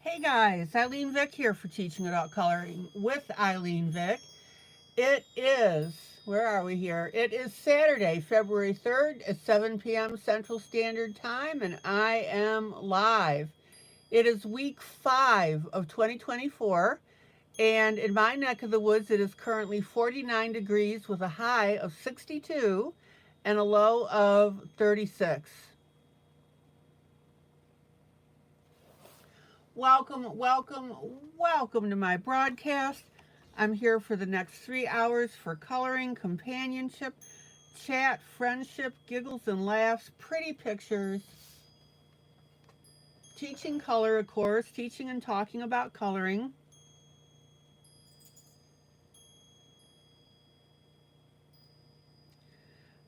Hey guys, ILene Vick here for Teaching Adult Coloring with ILene Vick. It is, where are we here? It is Saturday, February 3rd at 7 p.m. Central Standard Time, and I am live. It is week 5 of 2024, and in my neck of the woods, it is currently 49 degrees with a high of 62 and a low of 36. Welcome to my broadcast. I'm here for the next 3 hours for coloring, companionship, chat, friendship, giggles and laughs, pretty pictures, teaching color, of course, teaching and talking about coloring.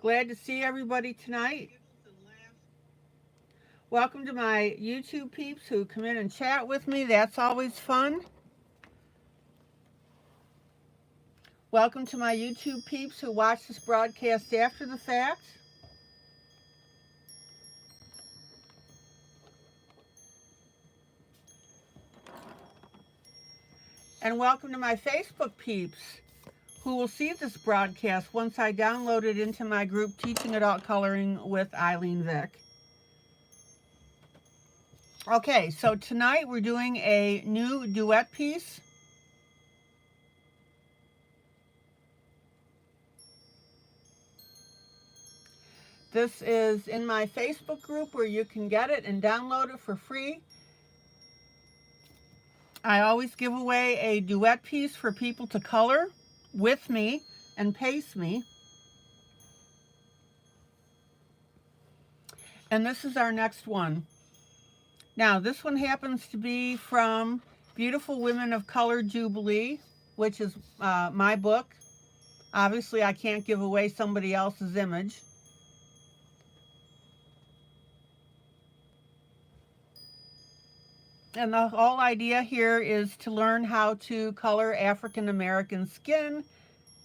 Glad to see everybody tonight. Welcome to my YouTube peeps who come in and chat with me. That's always fun. Welcome to my YouTube peeps who watch this broadcast after the fact. And welcome to my Facebook peeps who will see this broadcast once I download it into my group Teaching Adult Coloring with ILene Vick. Okay, so tonight we're doing a new duet piece. This is in my Facebook group where you can get it and download it for free. I always give away a duet piece for people to color with me and pace me. And this is our next one. Now, this one happens to be from Beautiful Women of Color Jubilee, which is my book. Obviously, I can't give away somebody else's image. And the whole idea here is to learn how to color African American skin.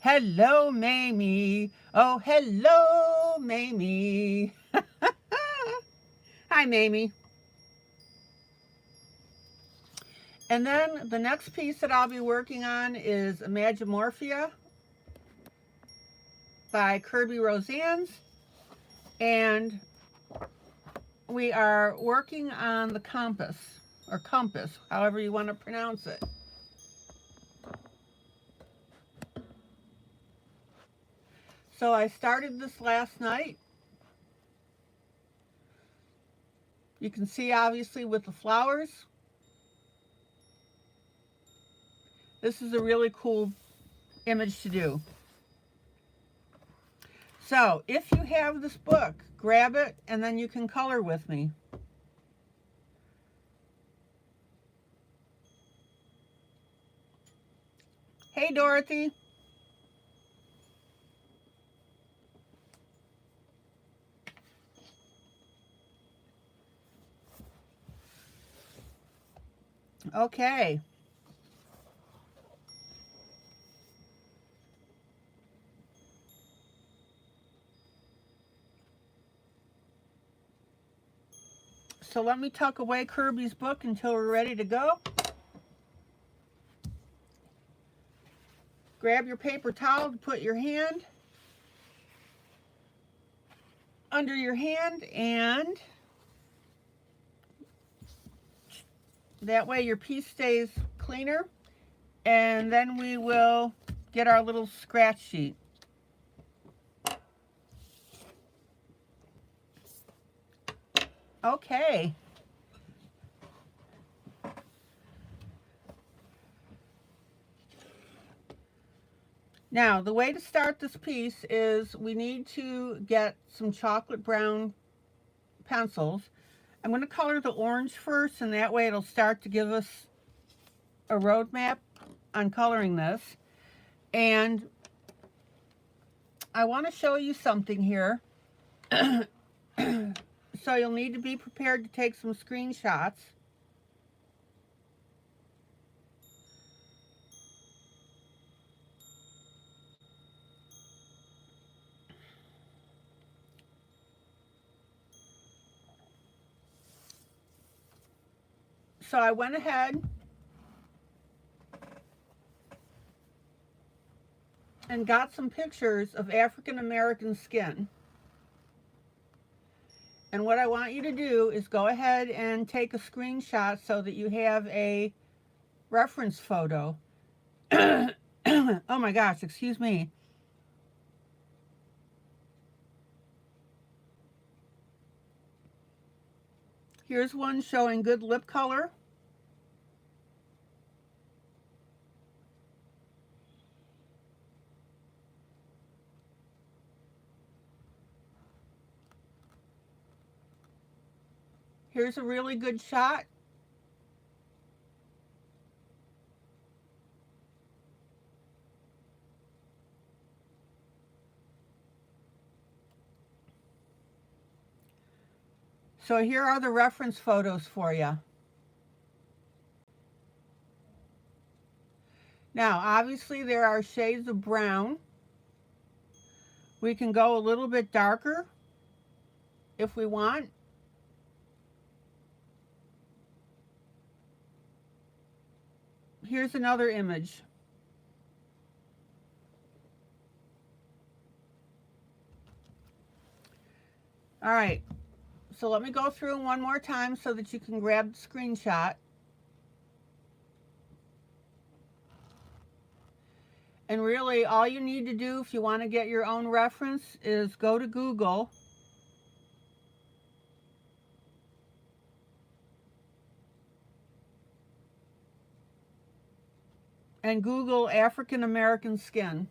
Hello, Mamie. Oh, hello, Mamie. Hi, Mamie. And then the next piece that I'll be working on is Imagimorphia by Kirby Rosannes. And we are working on the compass, or compass, however you want to pronounce it. So I started this last night. You can see obviously with the flowers. This is a really cool image to do. So if you have this book, grab it and then you can color with me. Hey, Dorothy. Okay. So let me tuck away Kirby's book until we're ready to go. Grab your paper towel to put your hand under your hand, and that way your piece stays cleaner. And then we will get our little scratch sheet. Okay. Now, the way to start this piece is we need to get some chocolate brown pencils. I'm going to color the orange first, and that way it'll start to give us a roadmap on coloring this. And I want to show you something here. So you'll need to be prepared to take some screenshots. So I went ahead and got some pictures of African American skin. And what I want you to do is go ahead and take a screenshot so that you have a reference photo. Oh my gosh, excuse me. Here's one showing good lip color. Here's a really good shot. So here are the reference photos for you. Now, obviously there are shades of brown. We can go a little bit darker if we want. Here's another image. All right, so let me go through one more time so that you can grab the screenshot. And really, all you need to do if you want to get your own reference is go to Google and Google African American skin.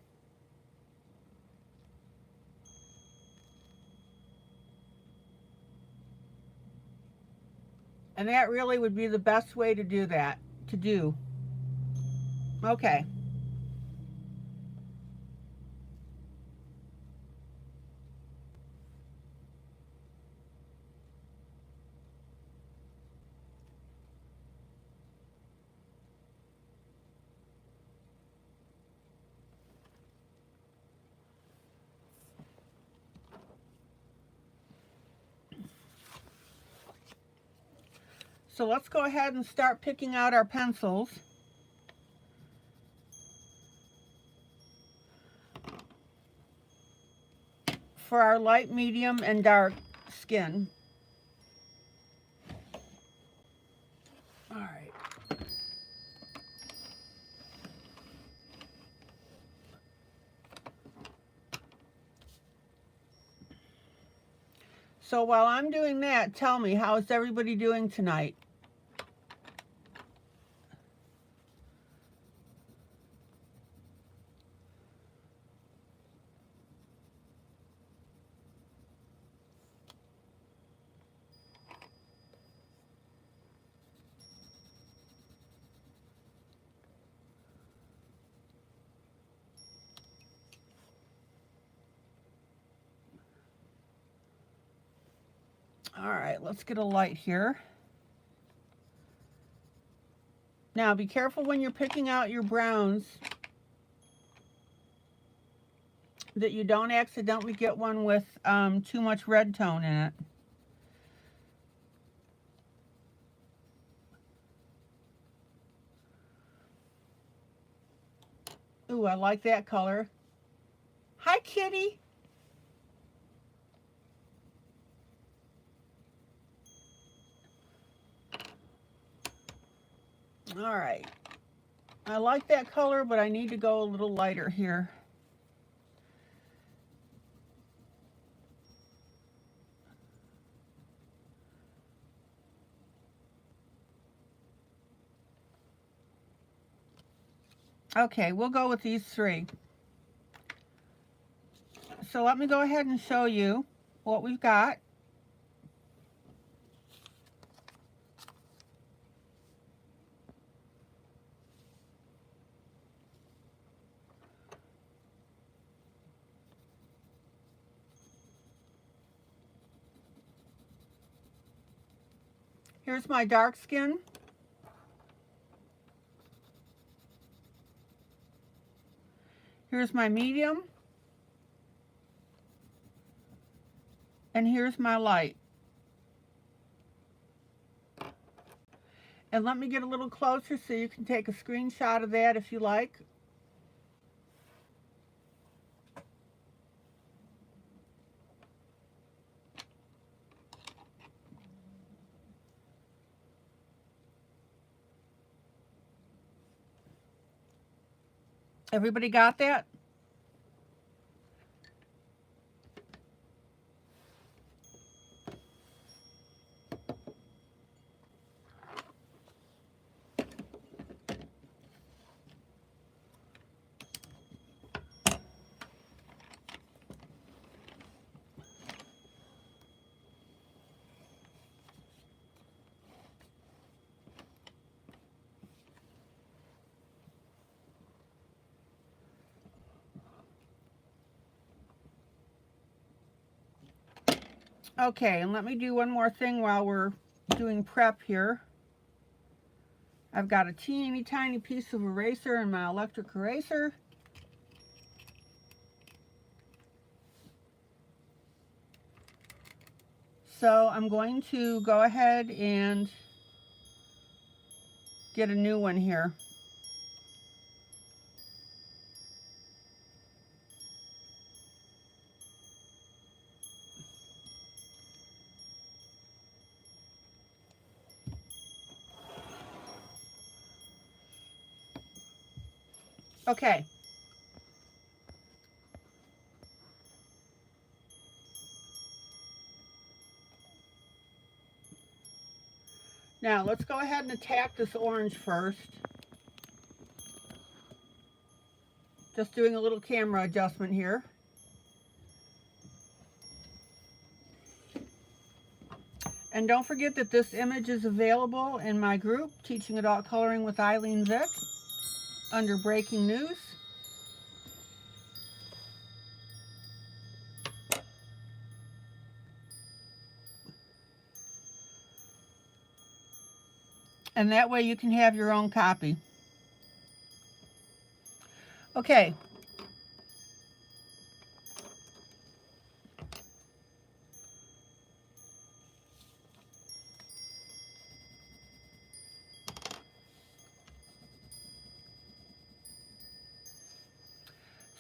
And that really would be the best way to do that, Okay. So let's go ahead and start picking out our pencils. For our light, medium, and dark skin. All right. So while I'm doing that, tell me, how is everybody doing tonight? All right, let's get a light here. Now be careful when you're picking out your browns that you don't accidentally get one with too much red tone in it. Ooh, I like that color. Hi, kitty. All right. I like that color, but I need to go a little lighter here. Okay, we'll go with these three. So let me go ahead and show you what we've got. Here's my dark skin. Here's my medium. And here's my light. And let me get a little closer so you can take a screenshot of that if you like. Everybody got that? Okay, and let me do one more thing while we're doing prep here. I've got a teeny tiny piece of eraser in my electric eraser. So I'm going to go ahead and get a new one here. Okay. Now let's go ahead and attack this orange first. Just doing a little camera adjustment here. And don't forget that this image is available in my group, Teaching Adult Coloring with ILene Vick, under Breaking News. And that way you can have your own copy. Okay.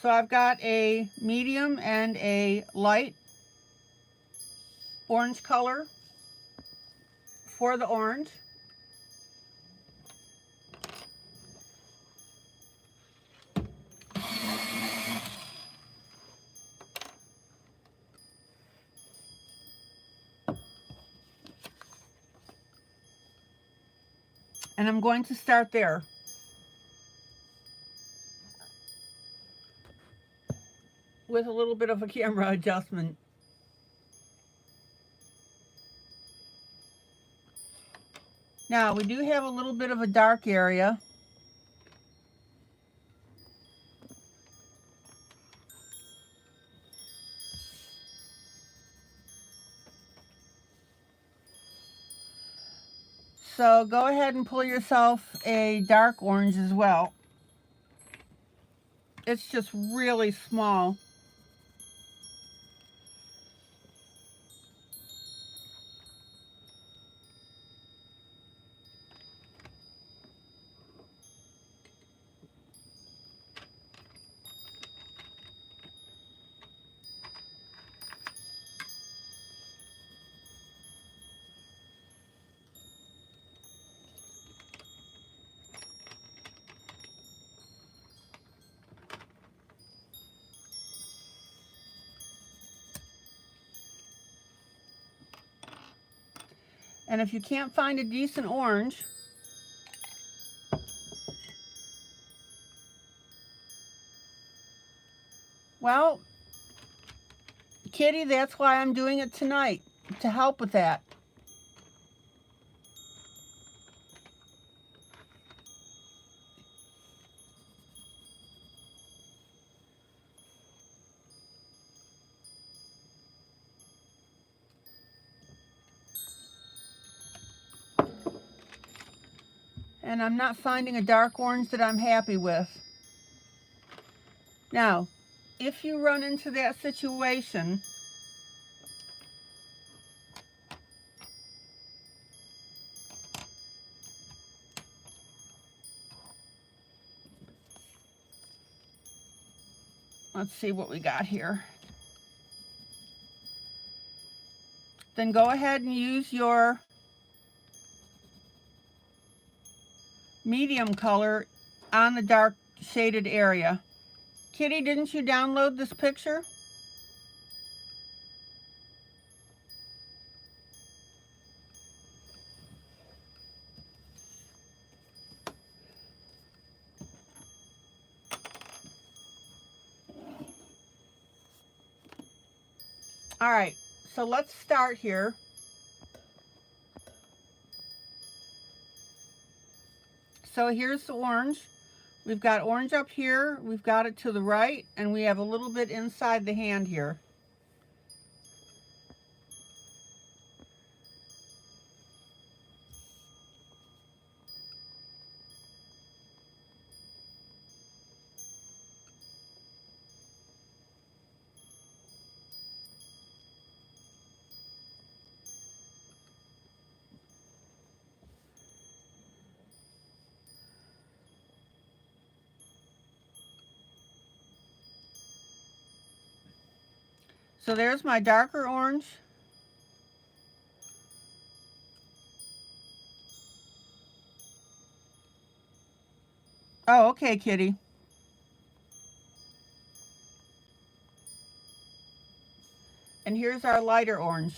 So I've got a medium and a light orange color for the orange. And I'm going to start there. With a little bit of a camera adjustment. Now we do have a little bit of a dark area. So go ahead and pull yourself a dark orange as well. It's just really small. And if you can't find a decent orange, well, Kitty, that's why I'm doing it tonight, to help with that. And I'm not finding a dark orange that I'm happy with. Now, if you run into that situation, Let's see what we got here. Then go ahead and use your medium color on the dark shaded area. Kitty, didn't you download this picture? All right, so let's start here. So here's the orange. We've got orange up here, we've got it to the right, and we have a little bit inside the hand here. So there's my darker orange. Oh, okay, Kitty. And here's our lighter orange.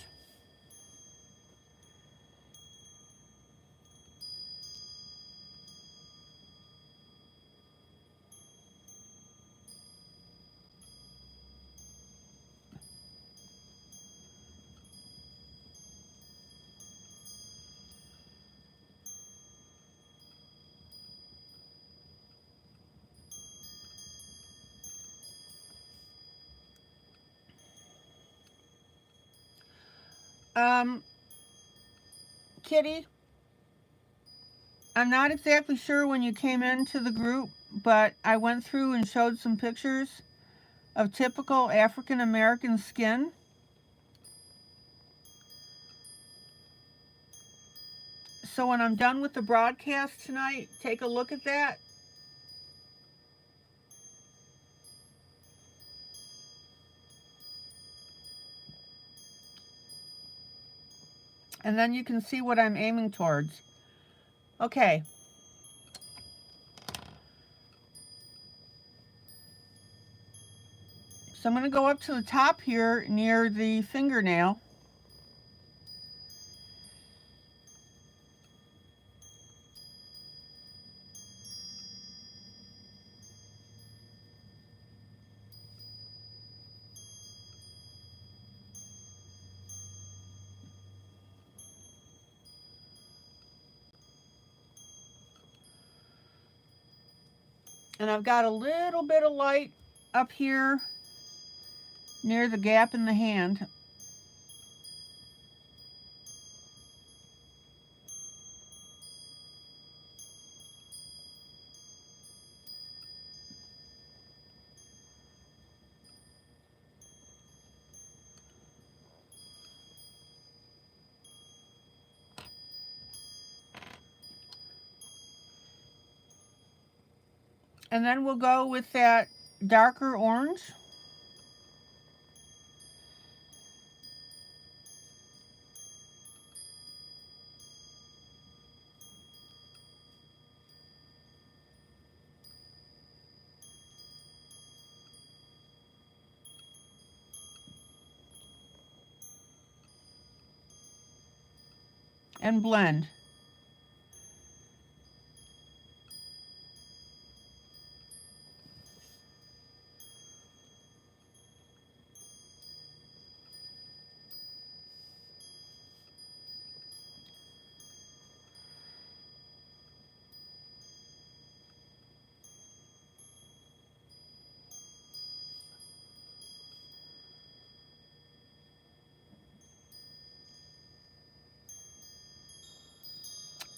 Kitty, I'm not exactly sure when you came into the group, but I went through and showed some pictures of typical African American skin. So when I'm done with the broadcast tonight, take a look at that. And then you can see what I'm aiming towards. Okay. So I'm going to go up to the top here near the fingernail. And I've got a little bit of light up here near the gap in the hand. And then we'll go with that darker orange. And blend.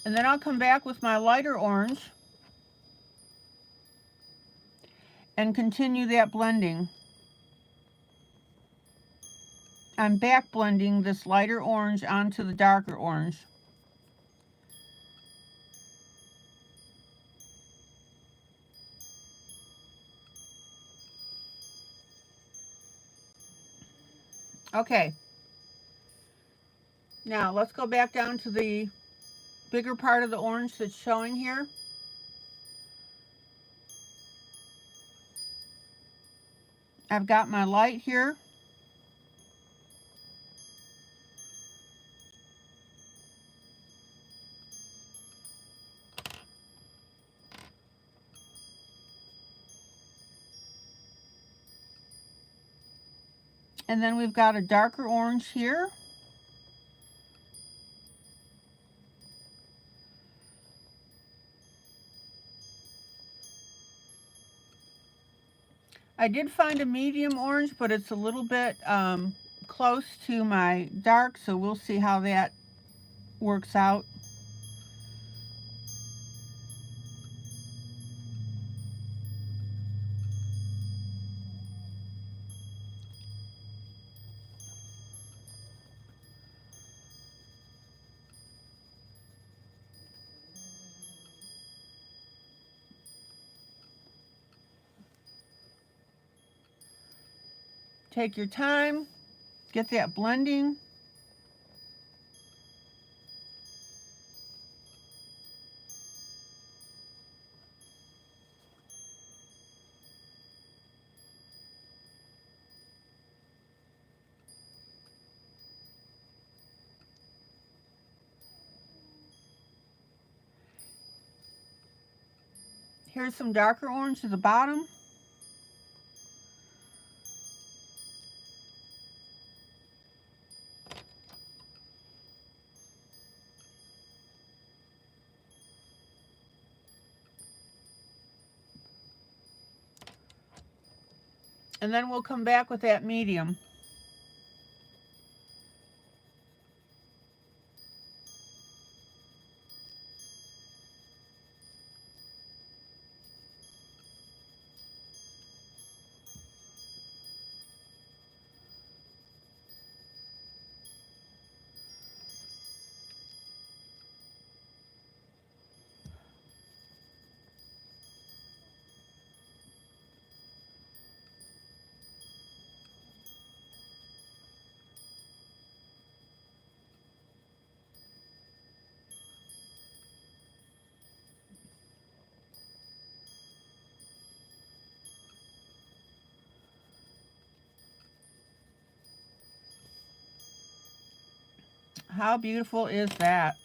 And then I'll come back with my lighter orange and continue that blending. I'm back blending this lighter orange onto the darker orange. Okay, now let's go back down to the bigger part of the orange that's showing here. I've got my light here. And then we've got a darker orange here. I did find a medium orange, but it's a little bit close to my dark, so we'll see how that works out. Take your time, get that blending. Here's some darker orange to the bottom. And then we'll come back with that medium. How beautiful is that?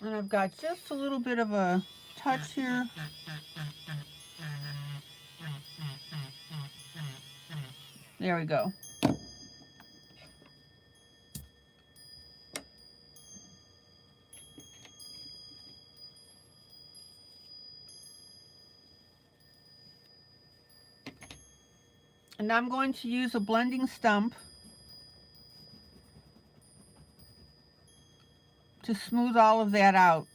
And I've got just a little bit of a touch here. There we go. And I'm going to use a blending stump to smooth all of that out.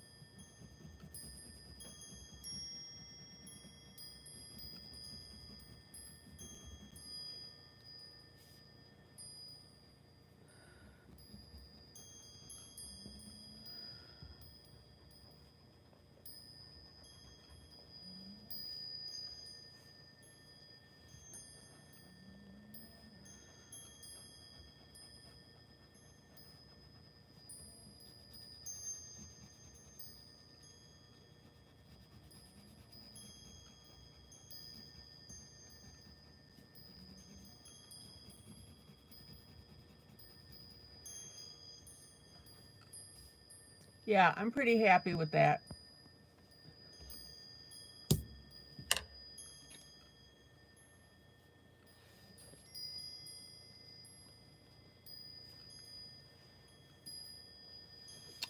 Yeah, I'm pretty happy with that.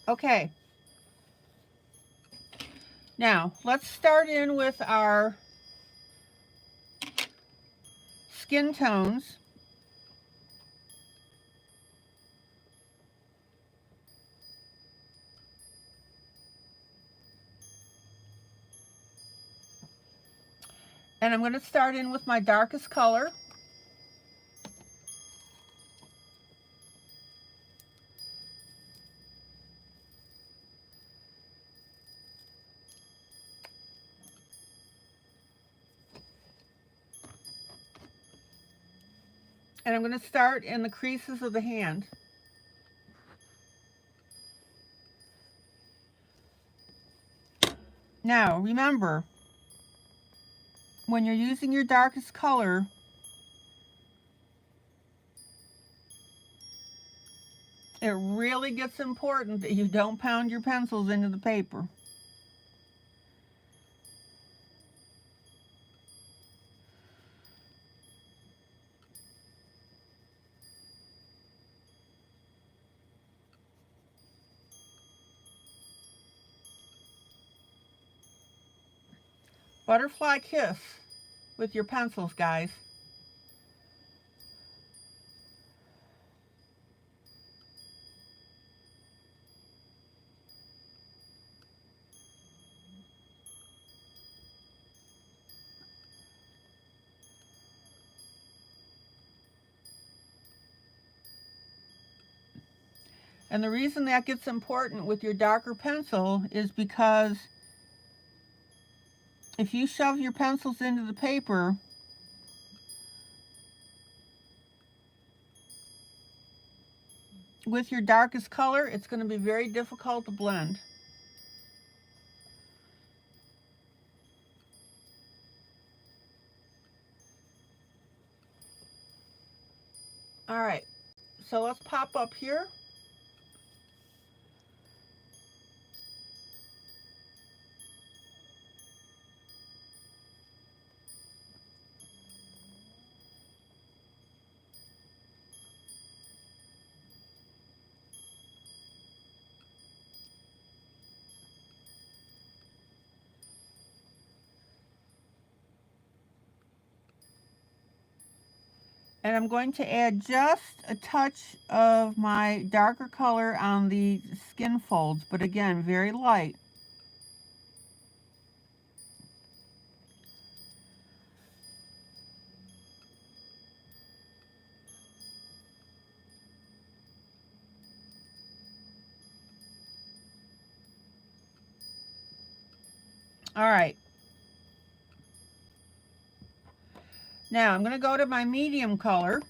Okay. Now, let's start in with our skin tones. And I'm going to start in with my darkest color. And I'm going to start in the creases of the hand. Now, remember, when you're using your darkest color, it really gets important that you don't pound your pencils into the paper. Butterfly kiss with your pencils, guys. And the reason that gets important with your darker pencil is because if you shove your pencils into the paper, with your darkest color, it's going to be very difficult to blend. All right, so let's pop up here. And I'm going to add just a touch of my darker color on the skin folds, but again, very light. All right. Now I'm going to go to my medium color.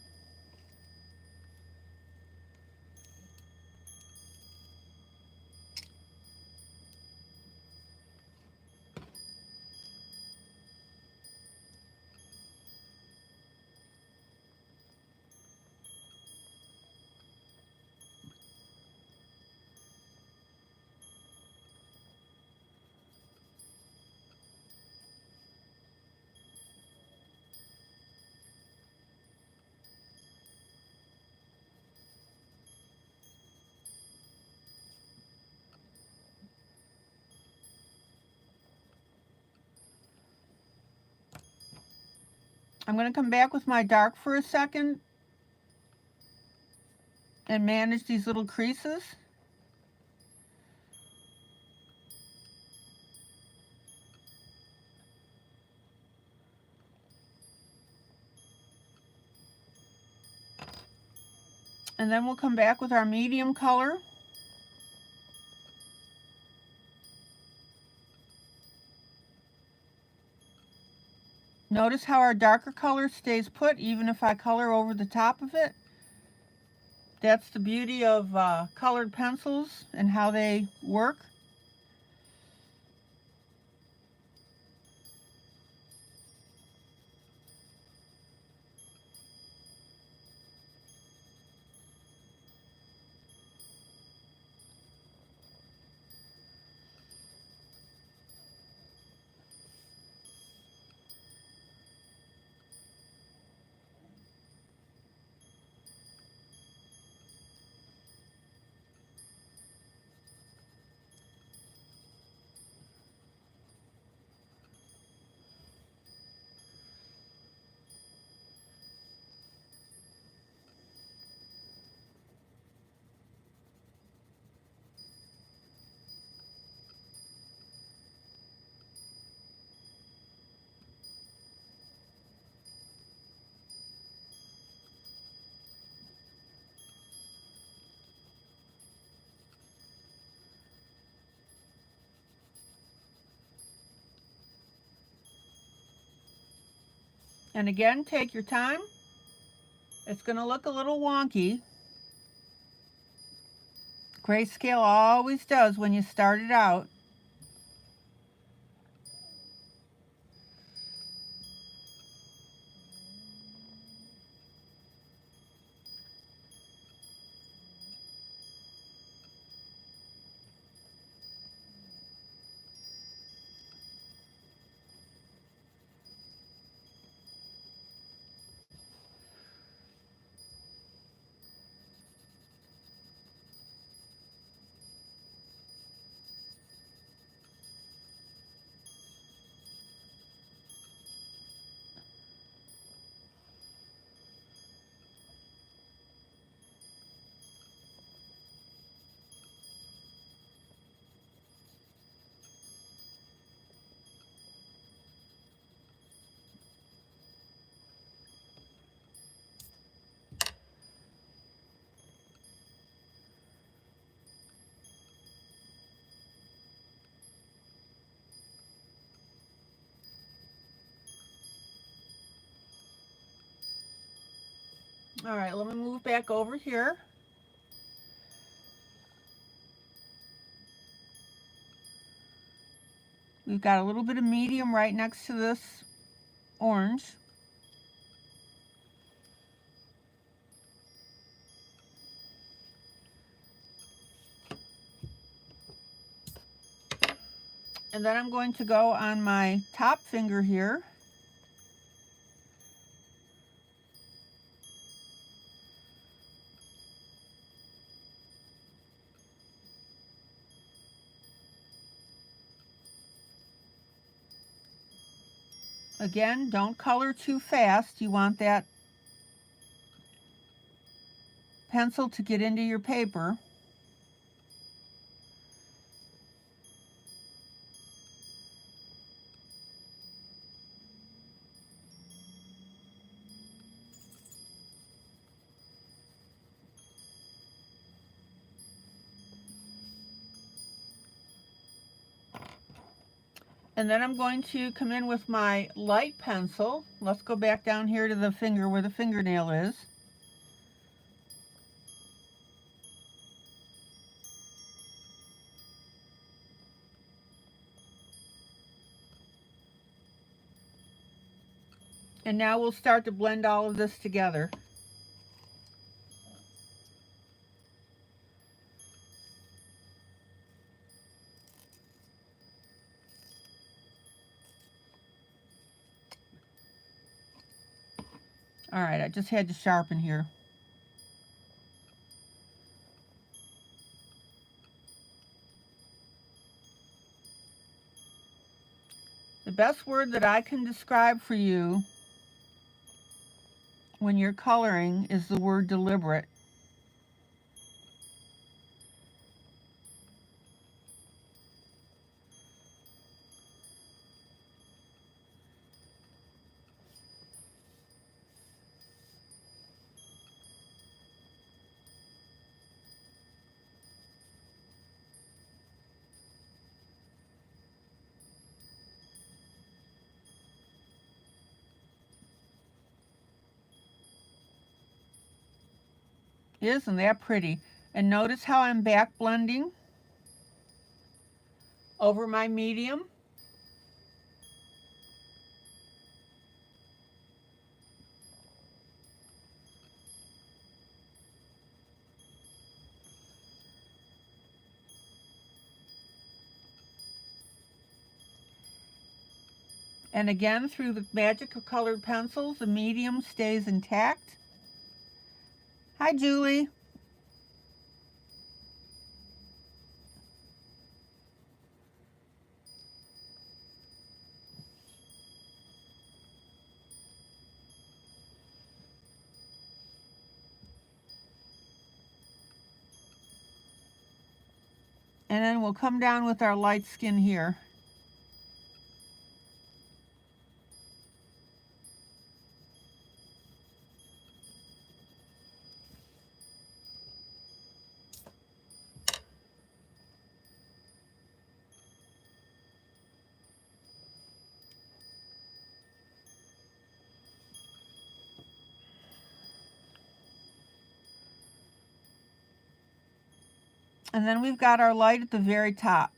I'm going to come back with my dark for a second and manage these little creases. And then we'll come back with our medium color. Notice how our darker color stays put even if I color over the top of it. That's the beauty of colored pencils and how they work. And again, take your time. It's going to look a little wonky. Grayscale always does when you start it out. All right, let me move back over here. We've got a little bit of medium right next to this orange. And then I'm going to go on my top finger here. Again, don't color too fast. You want that pencil to get into your paper. And then I'm going to come in with my light pencil. Let's go back down here to the finger where the fingernail is. And now we'll start to blend all of this together. All right, I just had to sharpen here. The best word that I can describe for you when you're coloring is the word deliberate. Isn't that pretty? And notice how I'm back blending over my medium. And again, through the magic of colored pencils, the medium stays intact. Hi, Julie. And then we'll come down with our light skin here. And then we've got our light at the very top.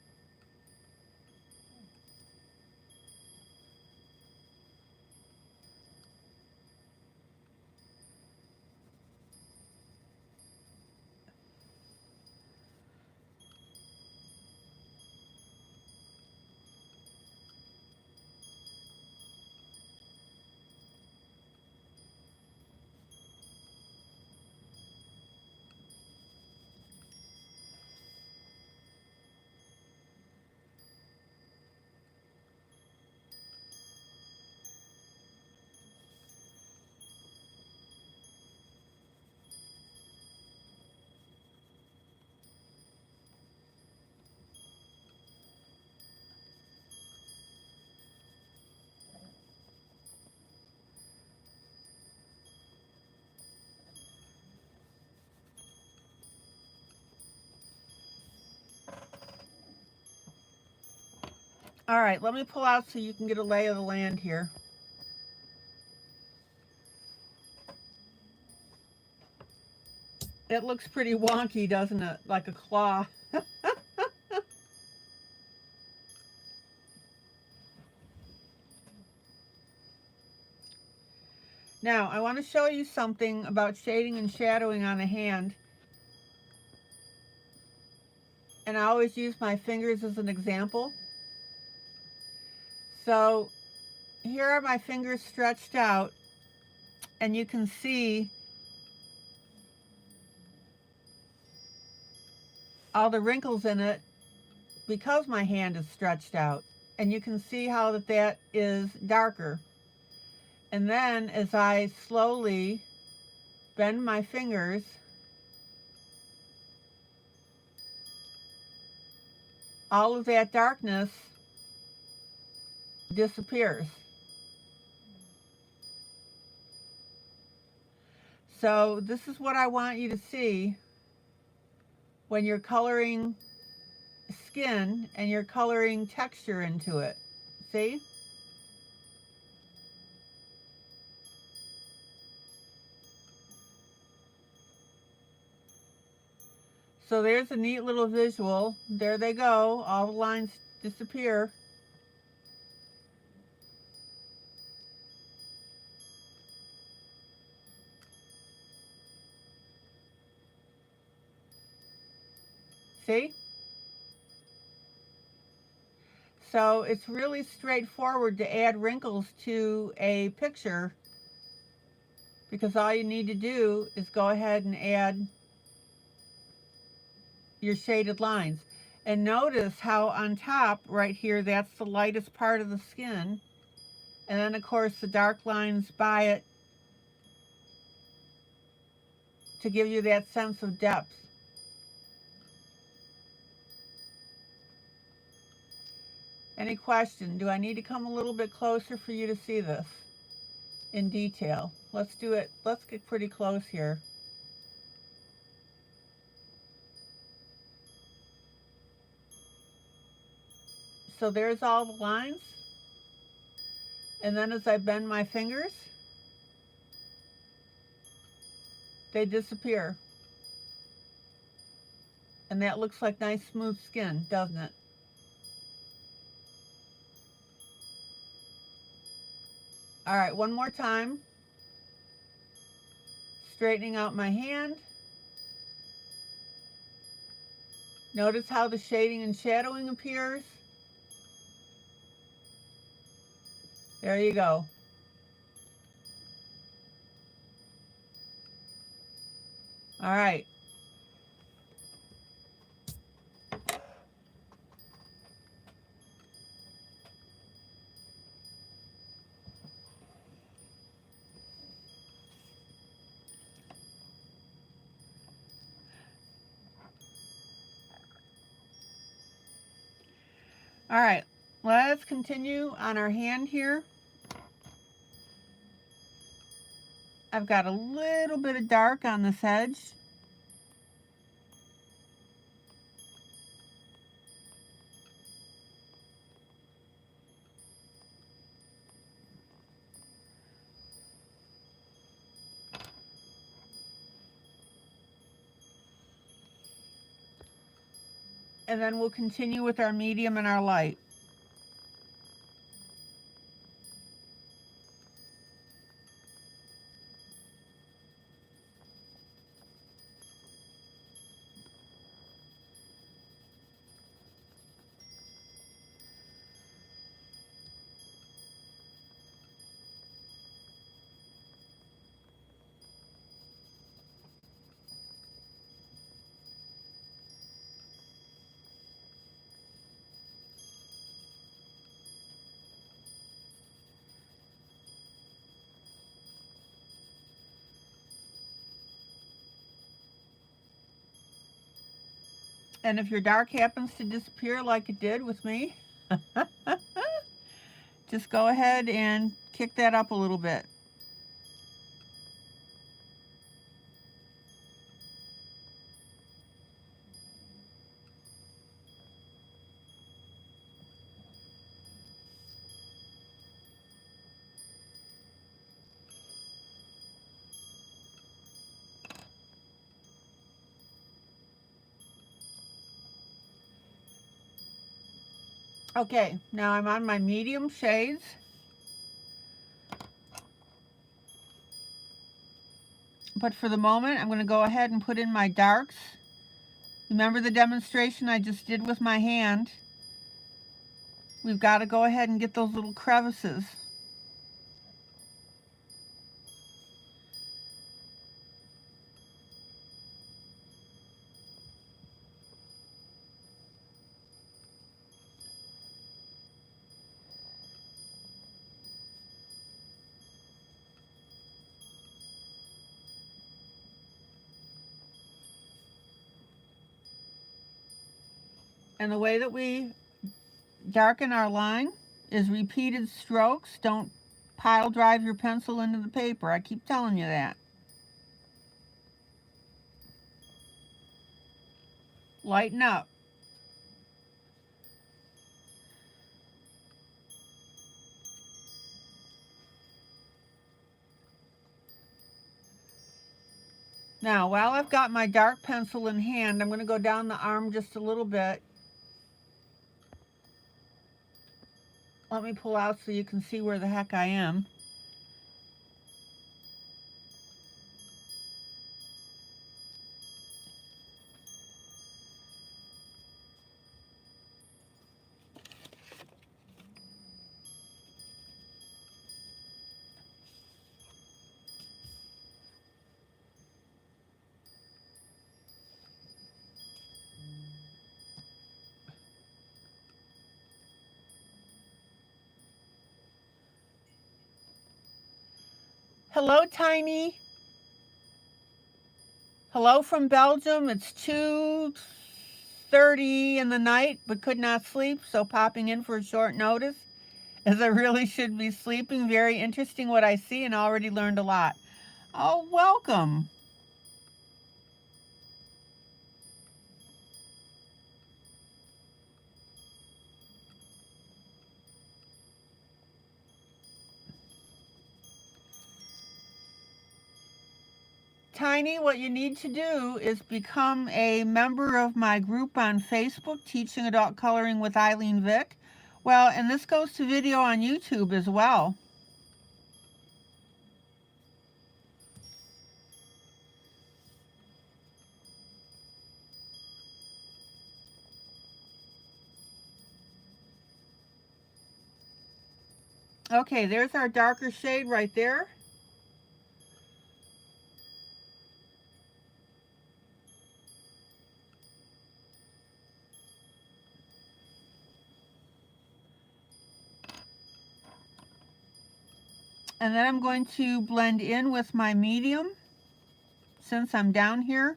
All right, let me pull out so you can get a lay of the land here. It looks pretty wonky, doesn't it? Like a claw. Now, I want to show you something about shading and shadowing on a hand. And I always use my fingers as an example. So here are my fingers stretched out, and you can see all the wrinkles in it because my hand is stretched out. And you can see how that is darker. And then as I slowly bend my fingers, all of that darkness disappears. So this is what I want you to see when you're coloring skin and you're coloring texture into it. See? So there's a neat little visual. There they go. All the lines disappear. See? So it's really straightforward to add wrinkles to a picture, because all you need to do is go ahead and add your shaded lines. And notice how on top right here, that's the lightest part of the skin. And then of course the dark lines by it to give you that sense of depth. Any question? Do I need to come a little bit closer for you to see this in detail? Let's do it. Let's get pretty close here. So there's all the lines. And then as I bend my fingers, they disappear. And that looks like nice smooth skin, doesn't it? All right, one more time. Straightening out my hand. Notice how the shading and shadowing appears. There you go. All right. All right, let's continue on our hand here. I've got a little bit of dark on this edge. and then we'll continue with our medium and our light. And if your dark happens to disappear like it did with me, just go ahead and kick that up a little bit. Okay, now I'm on my medium shades. But for the moment, I'm going to go ahead and put in my darks. Remember the demonstration I just did with my hand? We've got to go ahead and get those little crevices. And the way that we darken our line is repeated strokes. Don't pile drive your pencil into the paper. I keep telling you that. Lighten up. Now, while I've got my dark pencil in hand, I'm going to go down the arm just a little bit. Let me pull out so you can see where the heck I am. Hello, Tiny. Hello from Belgium. It's 2:30 in the night, but could not sleep, so popping in for a short notice, as I really should be sleeping. Very interesting what I see, and already learned a lot. Oh, welcome. Tiny, what you need to do is become a member of my group on Facebook, Teaching Adult Coloring with ILene Vick. Well, and this goes to video on YouTube as well. Okay, there's our darker shade right there. And then I'm going to blend in with my medium since I'm down here.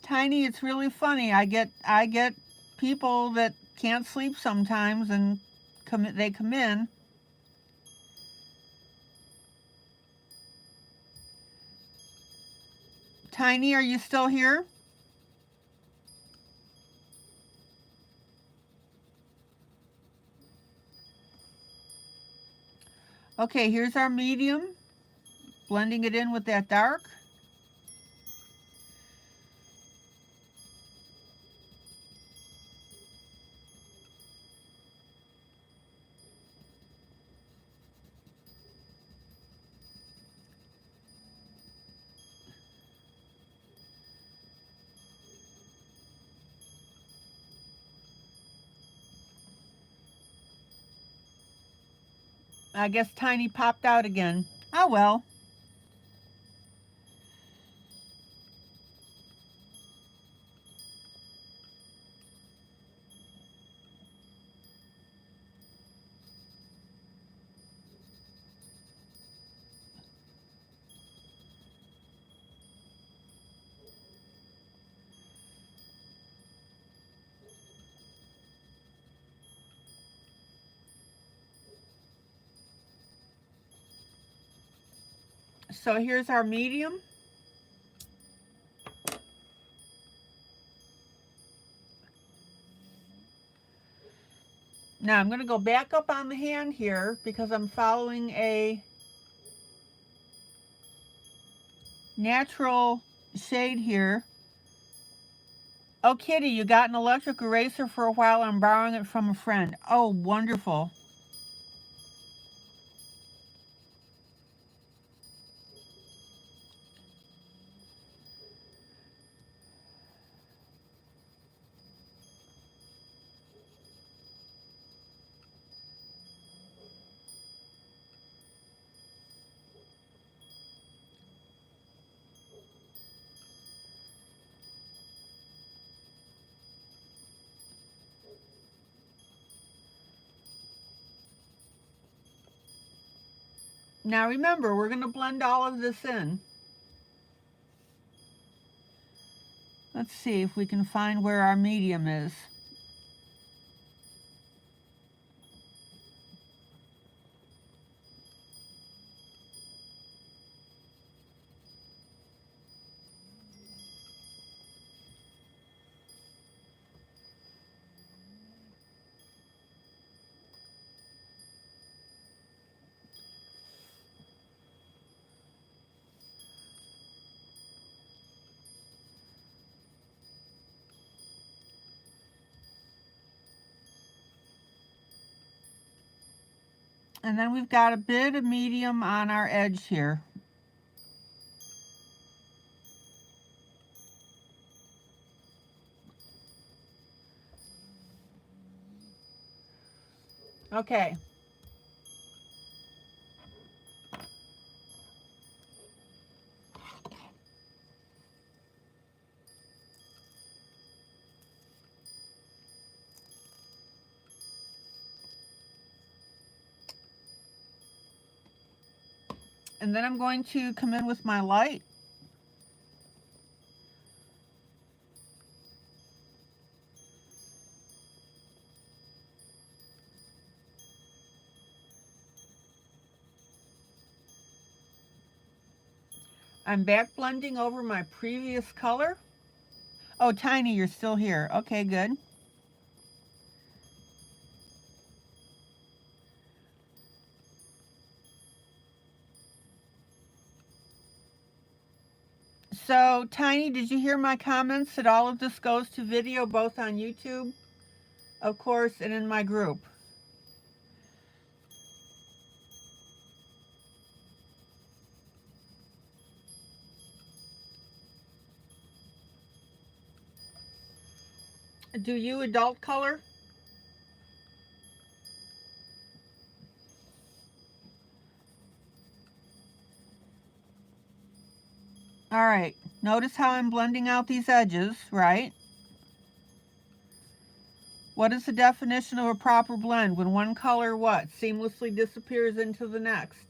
Tiny, it's really funny. I get people that can't sleep sometimes, and they come in. Tiny, are you still here? Okay, here's our medium, blending it in with that dark. I guess Tiny popped out again. Oh well. So here's our medium. Now I'm going to go back up on the hand here because I'm following a natural shade here. Oh, Kitty, you got an electric eraser for a while. I'm borrowing it from a friend. Oh, wonderful. Now remember, we're going to blend all of this in. Let's see if we can find where our medium is. And then we've got a bit of medium on our edge here. Okay. And then I'm going to come in with my light. I'm back blending over my previous color. Oh, Tiny, you're still here. Okay, good. So, Tiny, did you hear my comments that all of this goes to video, both on YouTube, of course, and in my group? Do you adult color? All right, notice how I'm blending out these edges, right? What is the definition of a proper blend? When one color what? Seamlessly disappears into the next.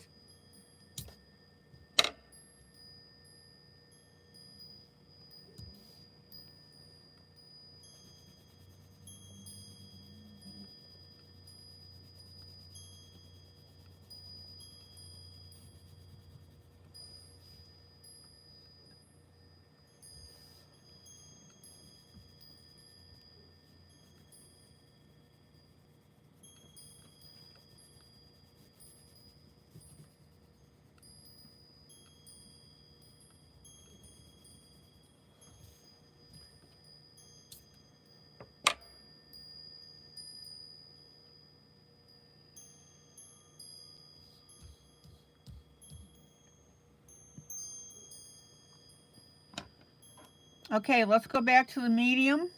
Okay, let's go back to the medium.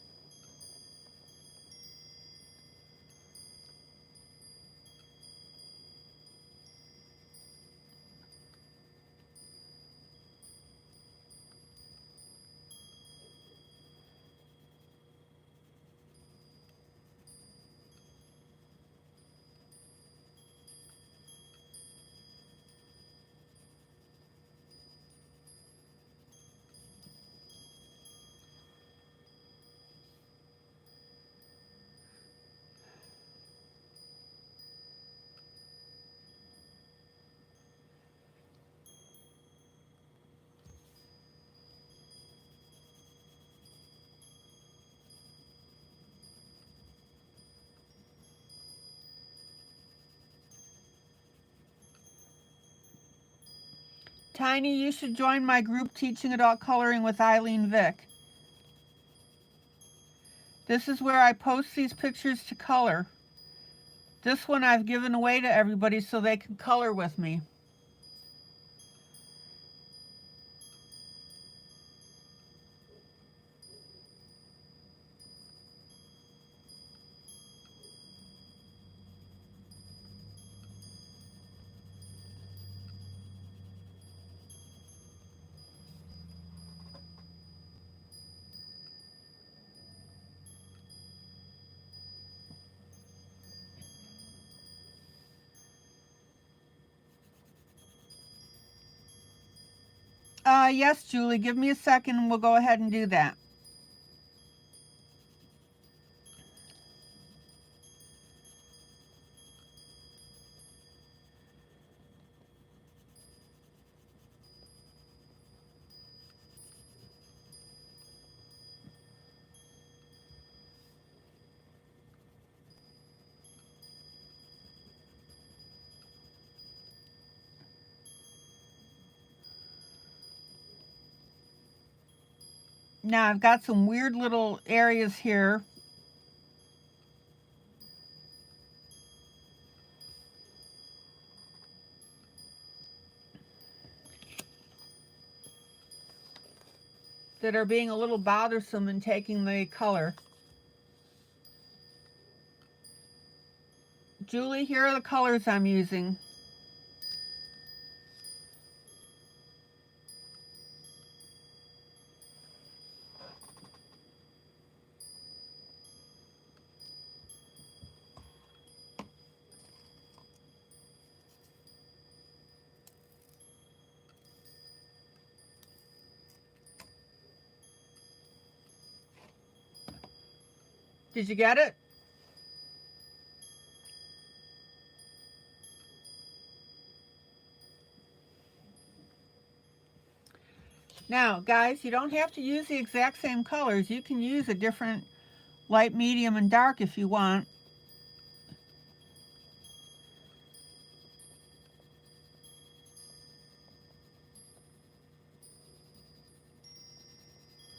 Tiny, you should join my group Teaching Adult Coloring with ILene Vick. This is where I post these pictures to color. This one I've given away to everybody so they can color with me. Yes, Julie, give me a second and we'll go ahead and do that. Now I've got some weird little areas here. That are being a little bothersome in taking the color. Julie, here are the colors I'm using. Did you get it? Now, guys, you don't have to use the exact same colors. You can use a different light, medium, and dark if you want.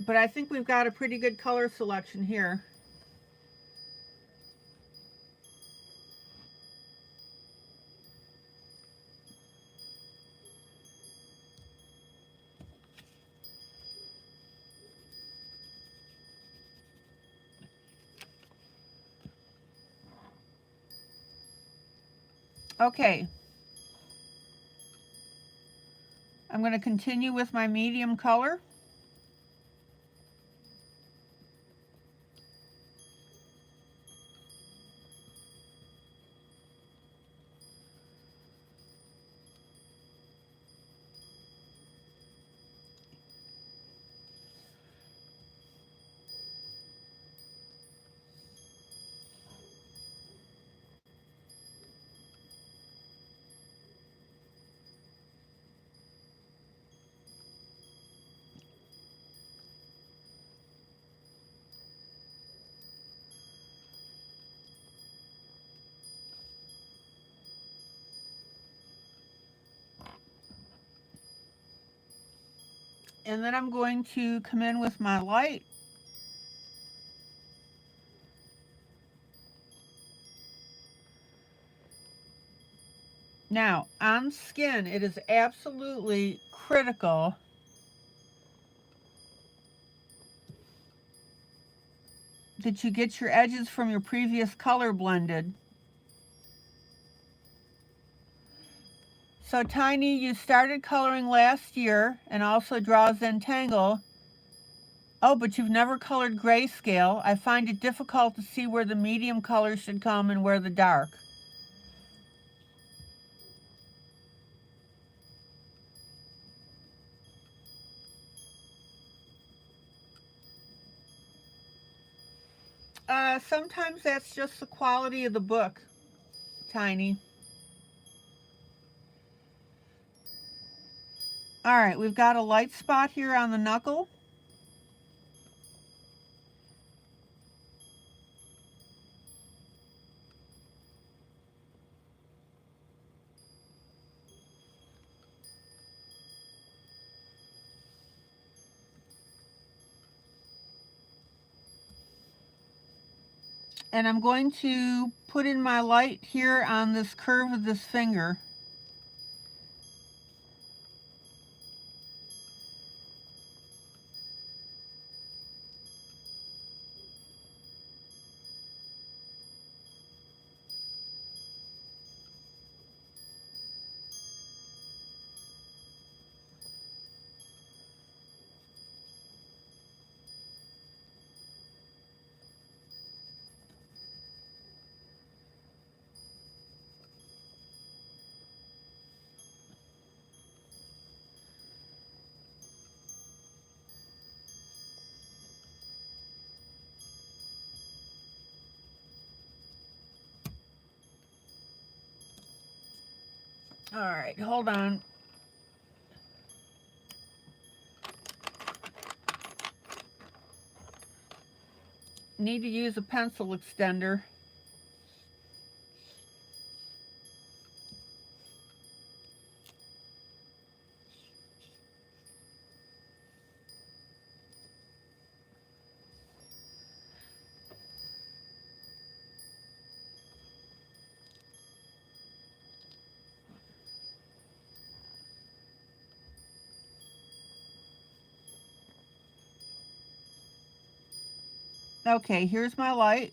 But I think we've got a pretty good color selection here. Okay. I'm going to continue with my medium color. And then I'm going to come in with my light. Now, on skin, it is absolutely critical that you get your edges from your previous color blended. So Tiny, you started coloring last year and also draw Zentangle. Oh, but you've never colored grayscale. I find it difficult to see where the medium color should come and where the dark. Sometimes that's just the quality of the book, Tiny. All right, we've got a light spot here on the knuckle. And I'm going to put in my light here on this curve of this finger. All right, hold on. Need to use a pencil extender. Okay, here's my light.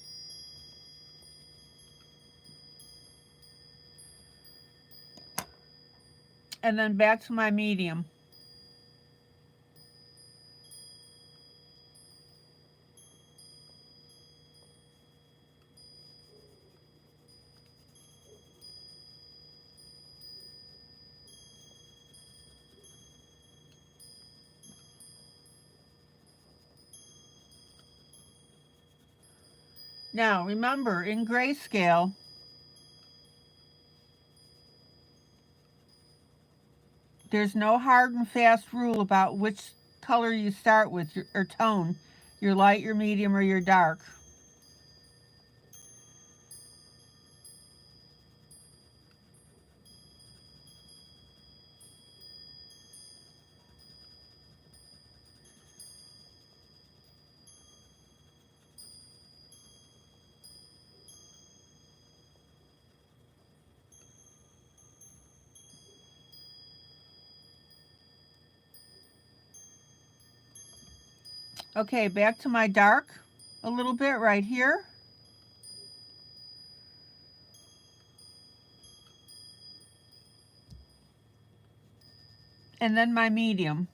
And then back to my medium. Now, remember, in grayscale, there's no hard and fast rule about which color you start with, or tone, your light, your medium, or your dark. Okay, back to my dark a little bit right here. And then my medium.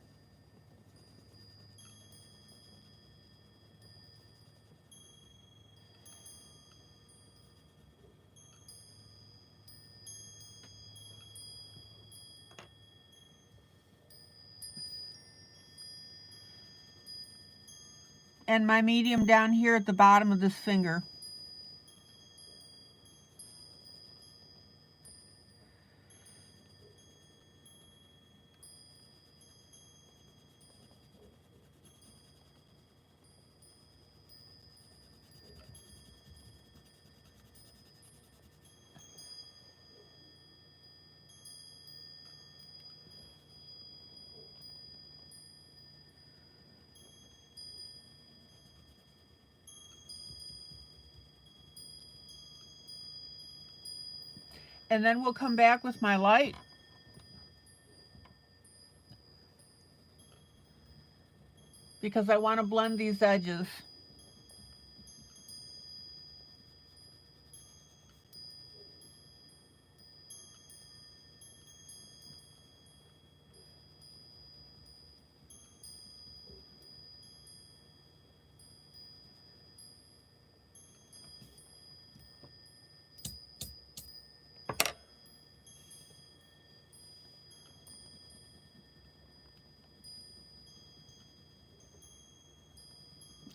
And my medium down here at the bottom of this finger. And then we'll come back with my light. Because I want to blend these edges.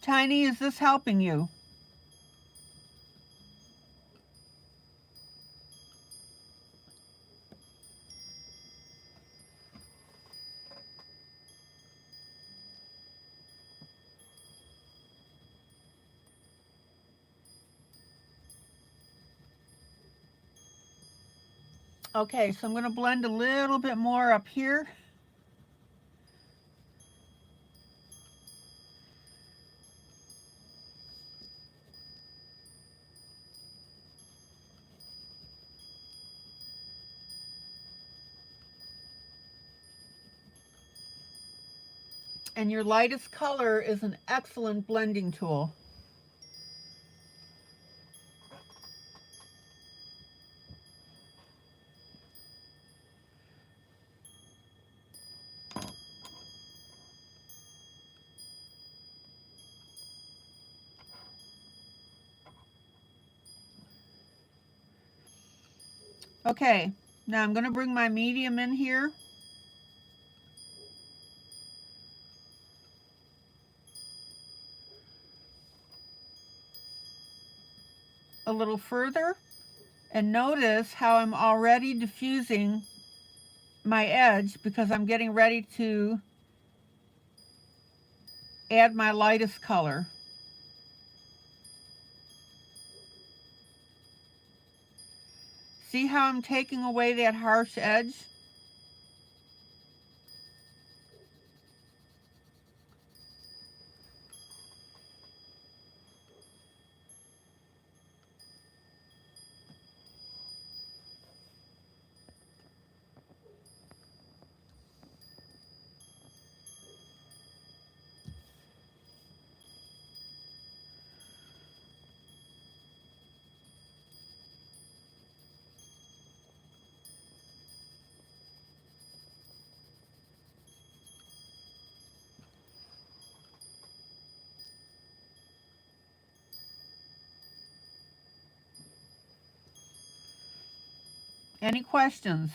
Tiny, is this helping you? Okay, so I'm going to blend a little bit more up here. And your lightest color is an excellent blending tool. Okay, now I'm going to bring my medium in here. A little further, and notice how I'm already diffusing my edge because I'm getting ready to add my lightest color. See how I'm taking away that harsh edge? Any questions?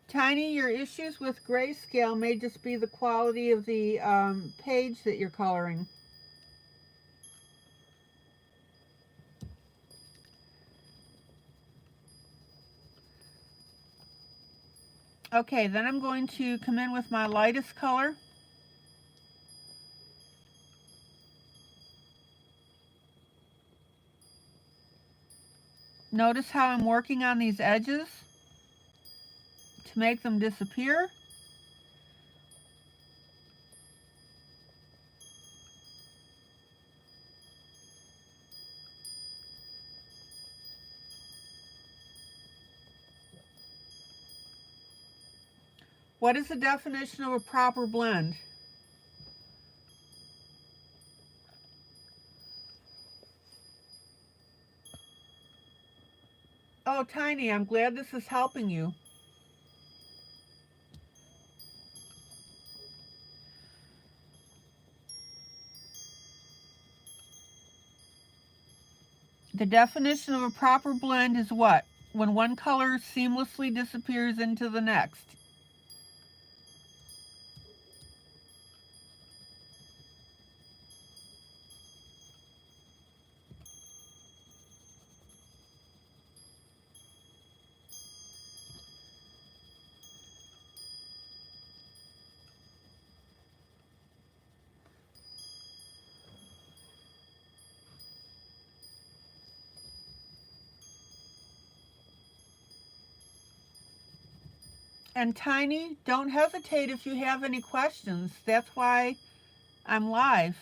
Tiny, your issues with grayscale may just be the quality of the page that you're coloring. Okay, then I'm going to come in with my lightest color. Notice how I'm working on these edges to make them disappear. What is the definition of a proper blend? Oh, Tiny, I'm glad this is helping you. The definition of a proper blend is what? When one color seamlessly disappears into the next. And Tiny, don't hesitate if you have any questions. That's why I'm live.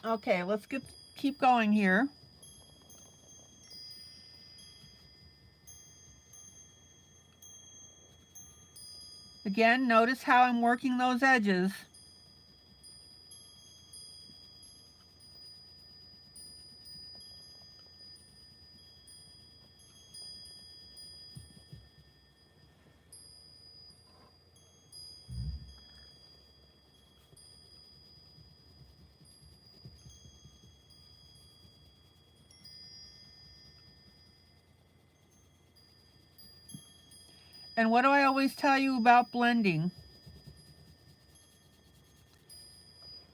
Okay, let's keep going here. Again, notice how I'm working those edges. And what do I always tell you about blending?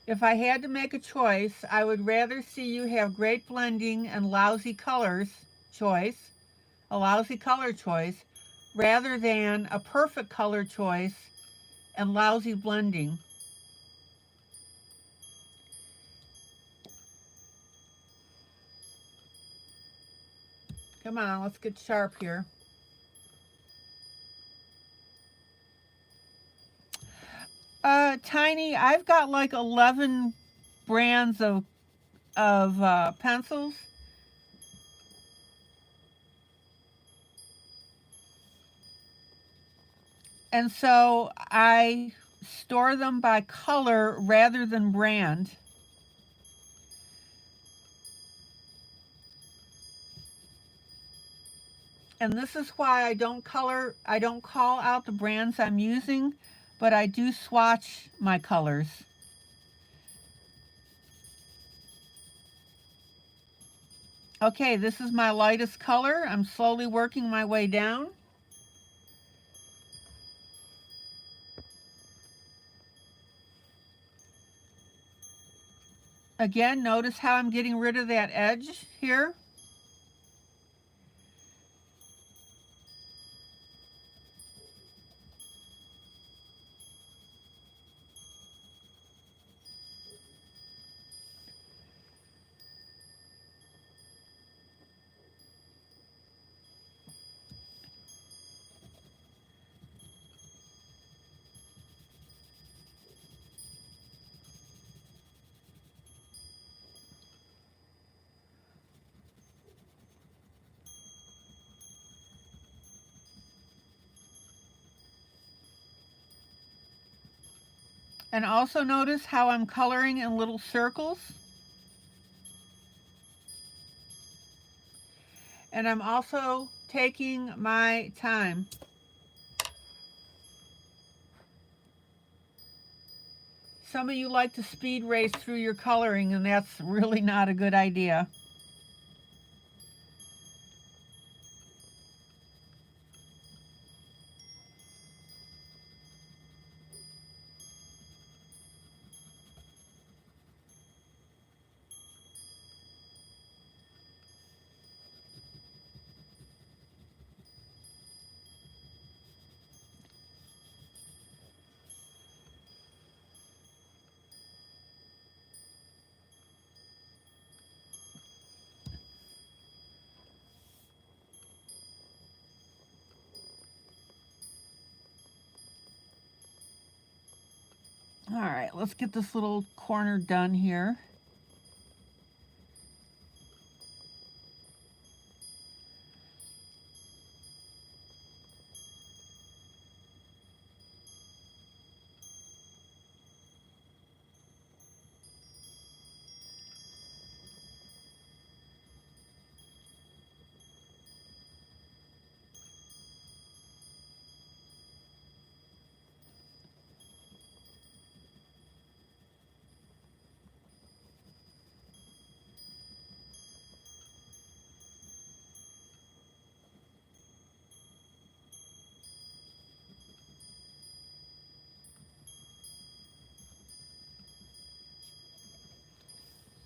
If I had to make a choice, I would rather see you have great blending and lousy color choice, rather than a perfect color choice and lousy blending. Come on, let's get sharp here. Tiny, I've got like 11 brands of pencils. And so I store them by color rather than brand. And this is why I don't call out the brands I'm using, but I do swatch my colors. Okay, this is my lightest color. I'm slowly working my way down. Again, notice how I'm getting rid of that edge here. And also notice how I'm coloring in little circles. And I'm also taking my time. Some of you like to speed race through your coloring, and that's really not a good idea. All right, let's get this little corner done here.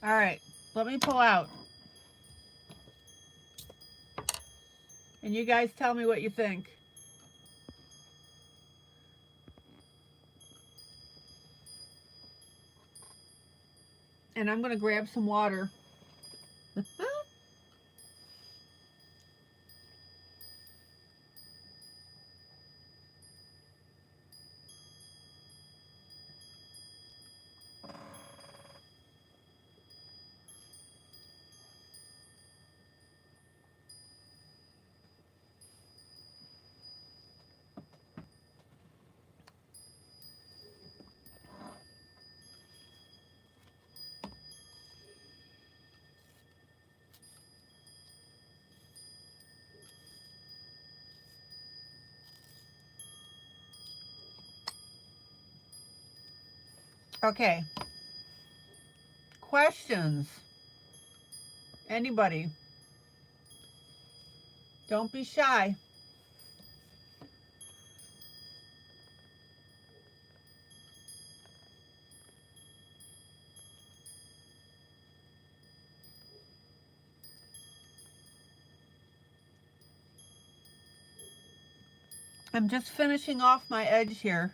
All right, let me pull out. And you guys tell me what you think. And I'm going to grab some water. Okay. Questions? Anybody? Don't be shy. I'm just finishing off my edge here.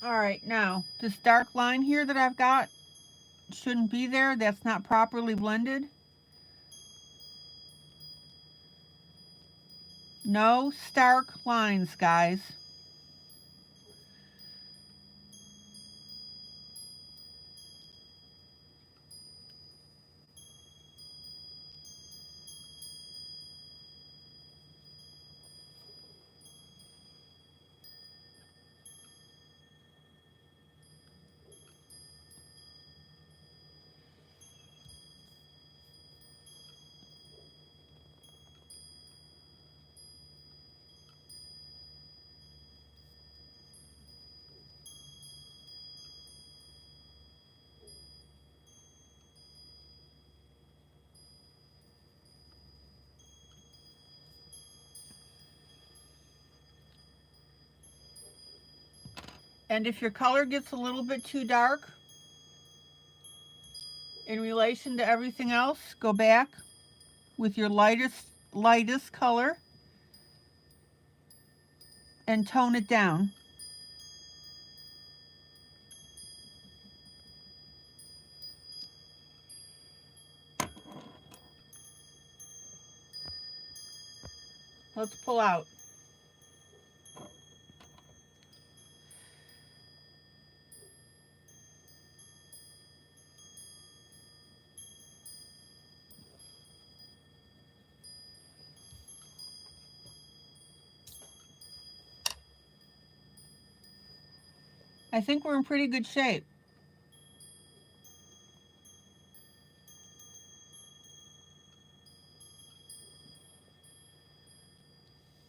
All right, now this dark line here that I've got shouldn't be there. That's not properly blended. No stark lines, guys. And if your color gets a little bit too dark in relation to everything else, go back with your lightest color and tone it down. Let's pull out. I think we're in pretty good shape.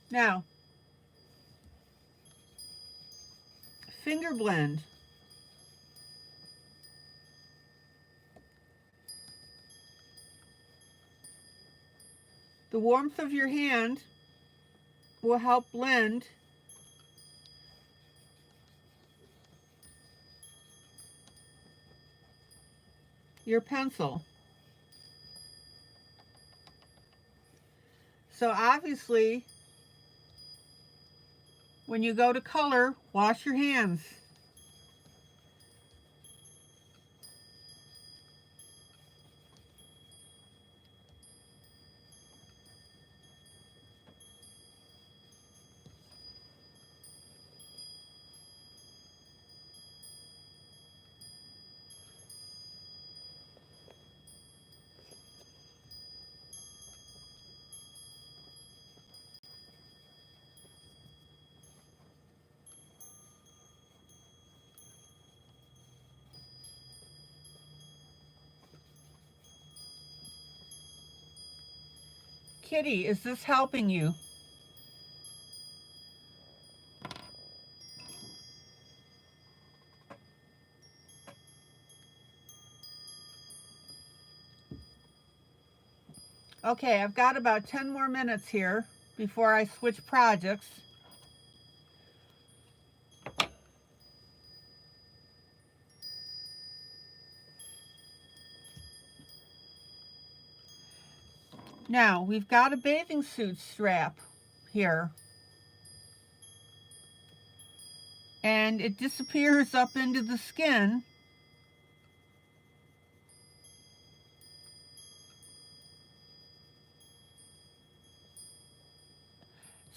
Now, finger blend. The warmth of your hand will help blend your pencil. So obviously, when you go to color, wash your hands. Kitty, is this helping you? Okay, I've got about 10 more minutes here before I switch projects. Now, we've got a bathing suit strap here. And it disappears up into the skin.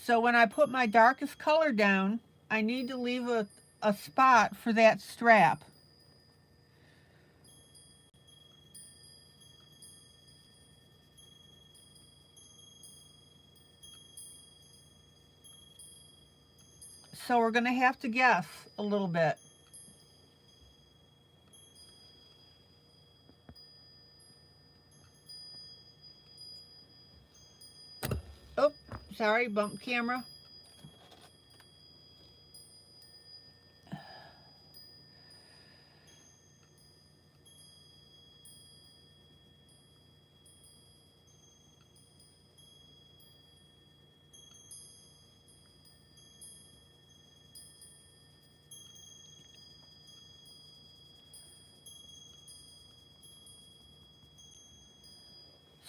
So when I put my darkest color down, I need to leave a a spot for that strap. So we're going to have to guess a little bit. Oh, sorry, bump camera.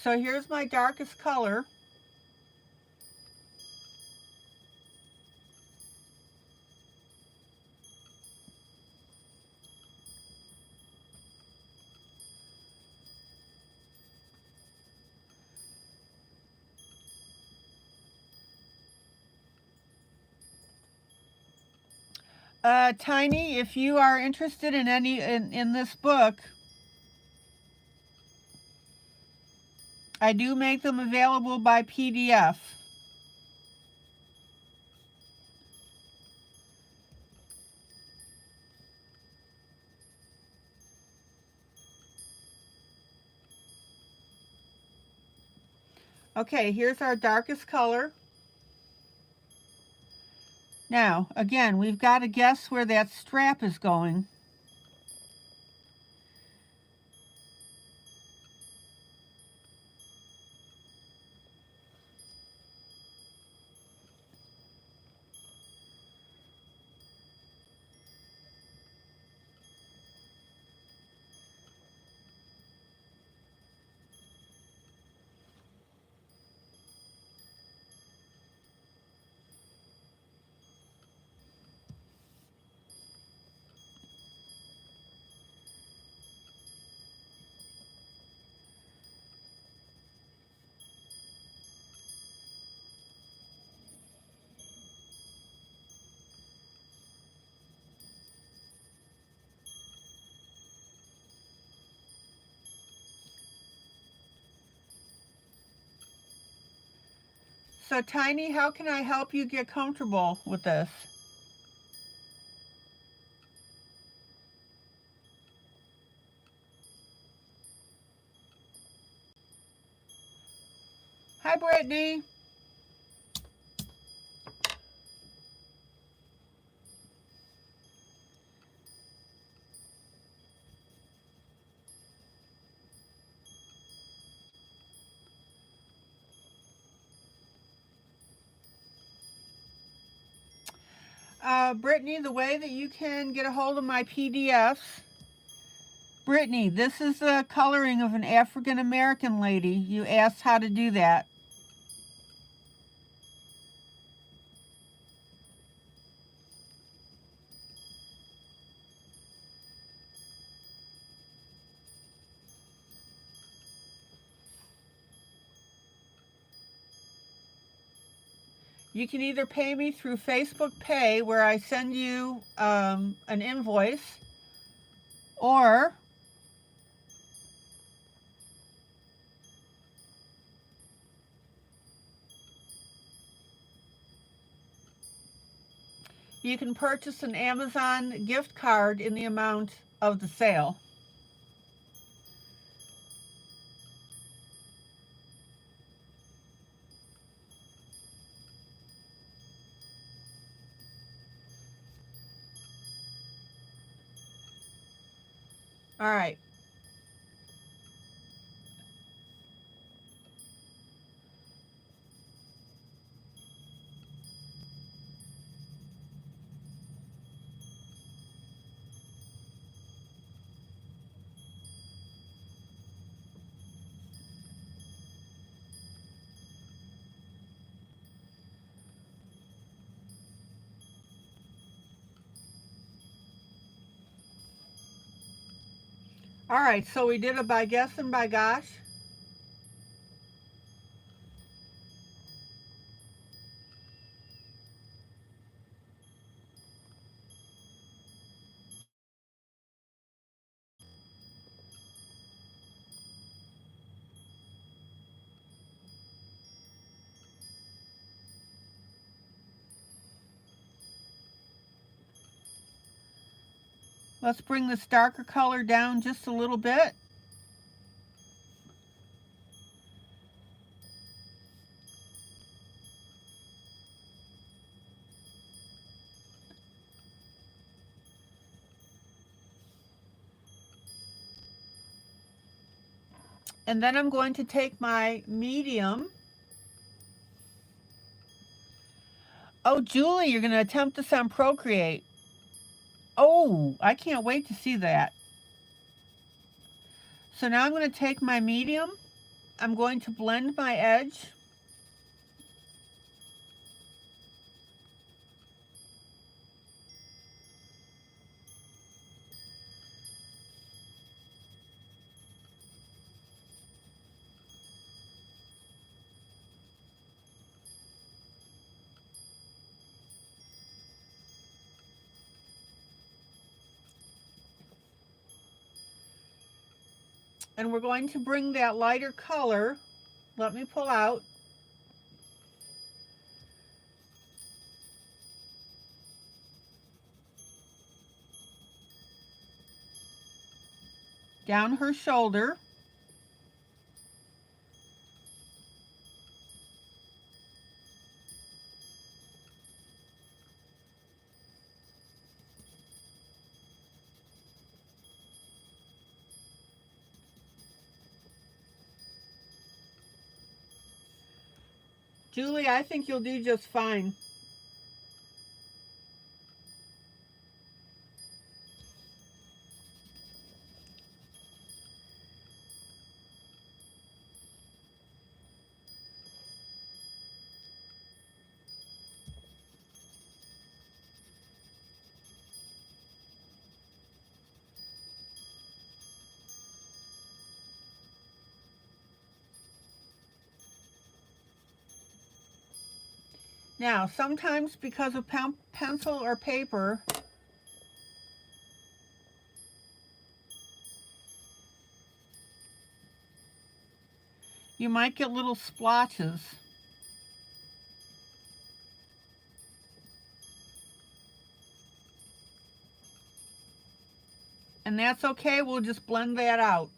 So here's my darkest color. Tiny, if you are interested in in this book, I do make them available by PDF. Okay, here's our darkest color. Now, again, we've got to guess where that strap is going. So, Tiny, how can I help you get comfortable with this? Hi, Brittany. Brittany, the way that you can get a hold of my PDFs. Brittany, this is the coloring of an African American lady. You asked how to do that. You can either pay me through Facebook Pay, where I send you an invoice, or you can purchase an Amazon gift card in the amount of the sale. All right. All right, so we did it by guess and by gosh. Let's bring this darker color down just a little bit. And then I'm going to take my medium. Oh, Julie, you're going to attempt this on Procreate. Oh, I can't wait to see that. So now I'm going to take my medium. I'm going to blend my edge. And we're going to bring that lighter color. Let me pull out. Down her shoulder. Julie, I think you'll do just fine. Now, sometimes because of pencil or paper, you might get little splotches. And that's okay, we'll just blend that out.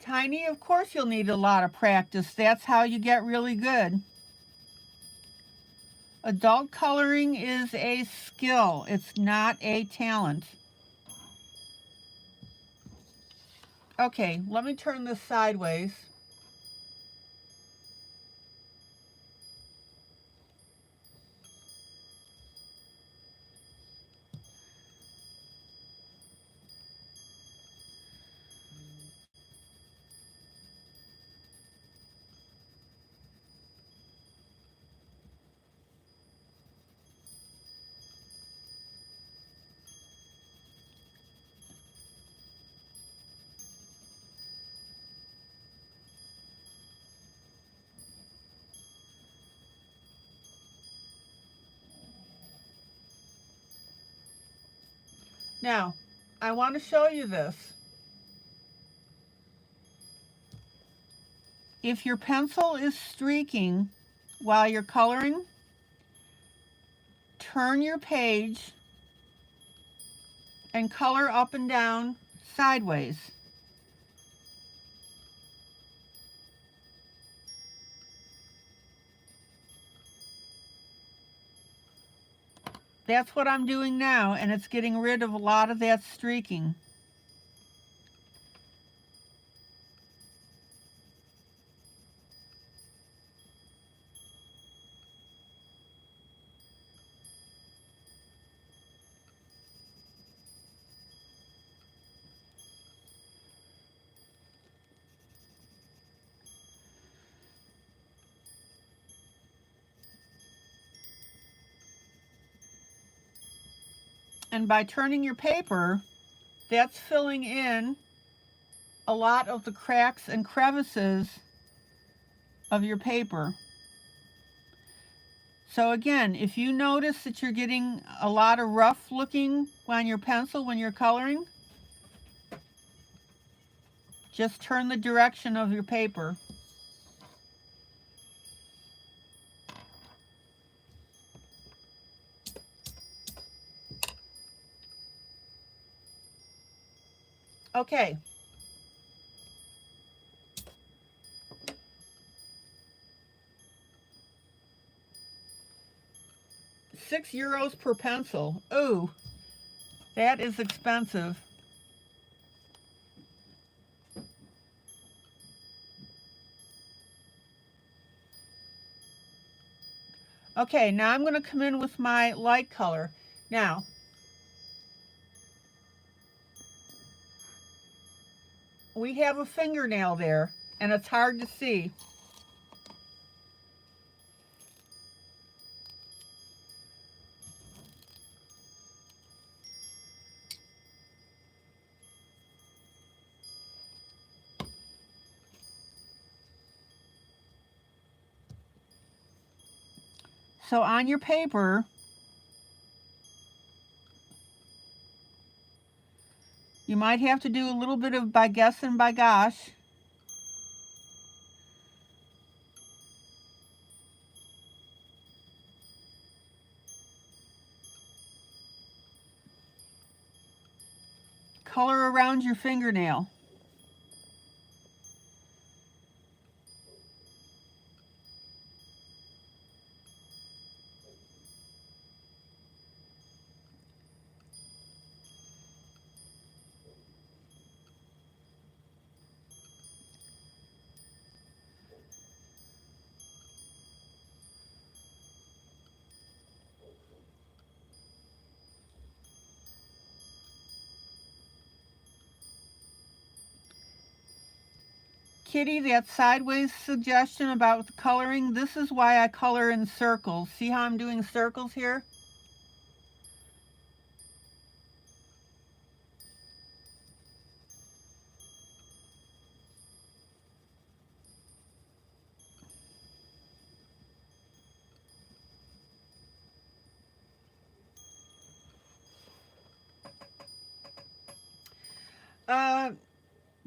Tiny, of course you'll need a lot of practice. That's how you get really good. Adult coloring is a skill. It's not a talent. Okay, let me turn this sideways. Now, I want to show you this. If your pencil is streaking while you're coloring, turn your page and color up and down sideways. That's what I'm doing now, and it's getting rid of a lot of that streaking. And by turning your paper, that's filling in a lot of the cracks and crevices of your paper. So again, if you notice that you're getting a lot of rough looking on your pencil when you're coloring, just turn the direction of your paper. Okay. €6 per pencil. Ooh, that is expensive. Okay, now I'm going to come in with my light color. Now, we have a fingernail there, and it's hard to see. So on your paper, you might have to do a little bit of by guess and by gosh. Color around your fingernail. Kitty, that sideways suggestion about the coloring, this is why I color in circles. See how I'm doing circles here?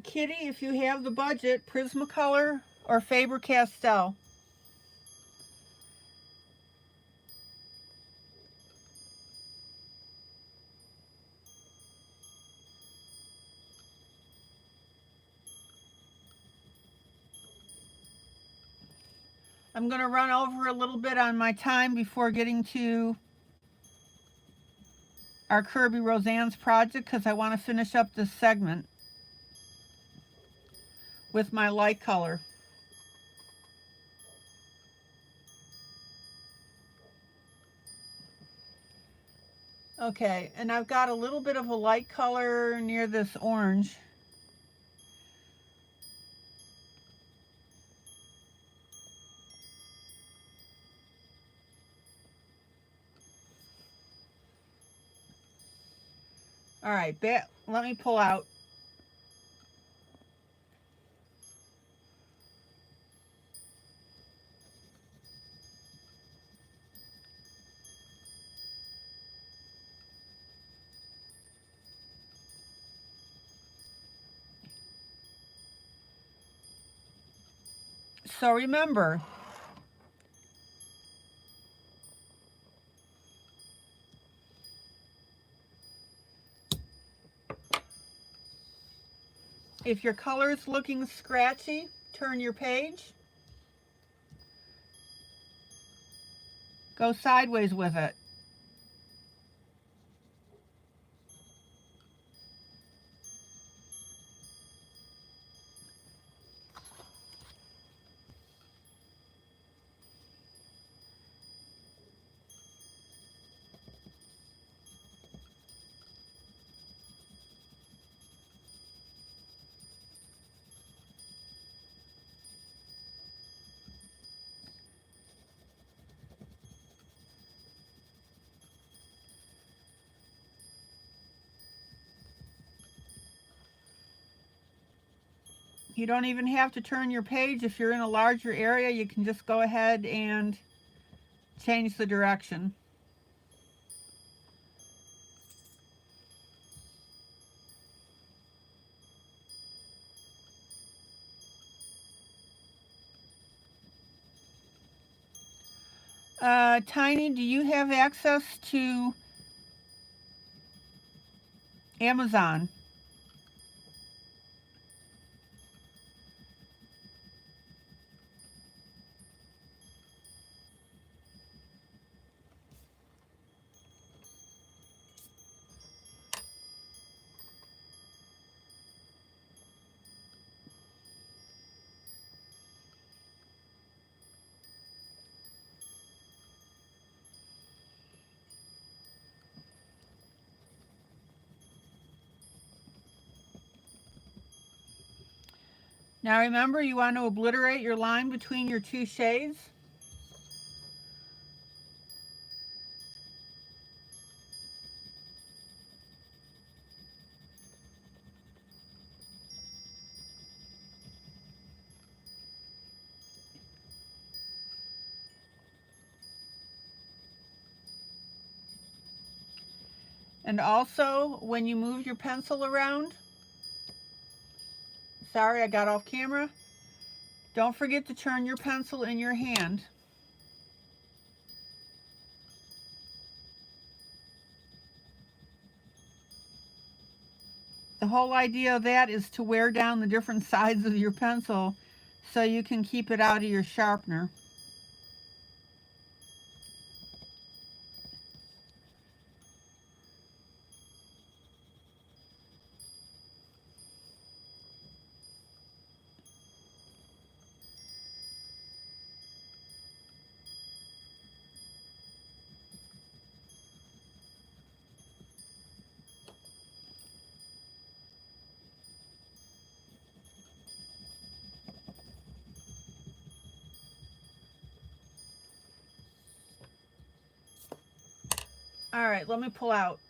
Kitty, if you have the budget, Prismacolor or Faber-Castell. I'm going to run over a little bit on my time before getting to our Kirby Roseanne's project because I want to finish up this segment with my light color. Okay, and I've got a little bit of a light color near this orange. All right, let me pull out. So remember, if your color is looking scratchy, turn your page. Go sideways with it. You don't even have to turn your page. If you're in a larger area, you can just go ahead and change the direction. Tiny, do you have access to Amazon? Now remember, you want to obliterate your line between your two shades. And also, when you move your pencil around, sorry, I got off camera. Don't forget to turn your pencil in your hand. The whole idea of that is to wear down the different sides of your pencil so you can keep it out of your sharpener. All right, let me pull out.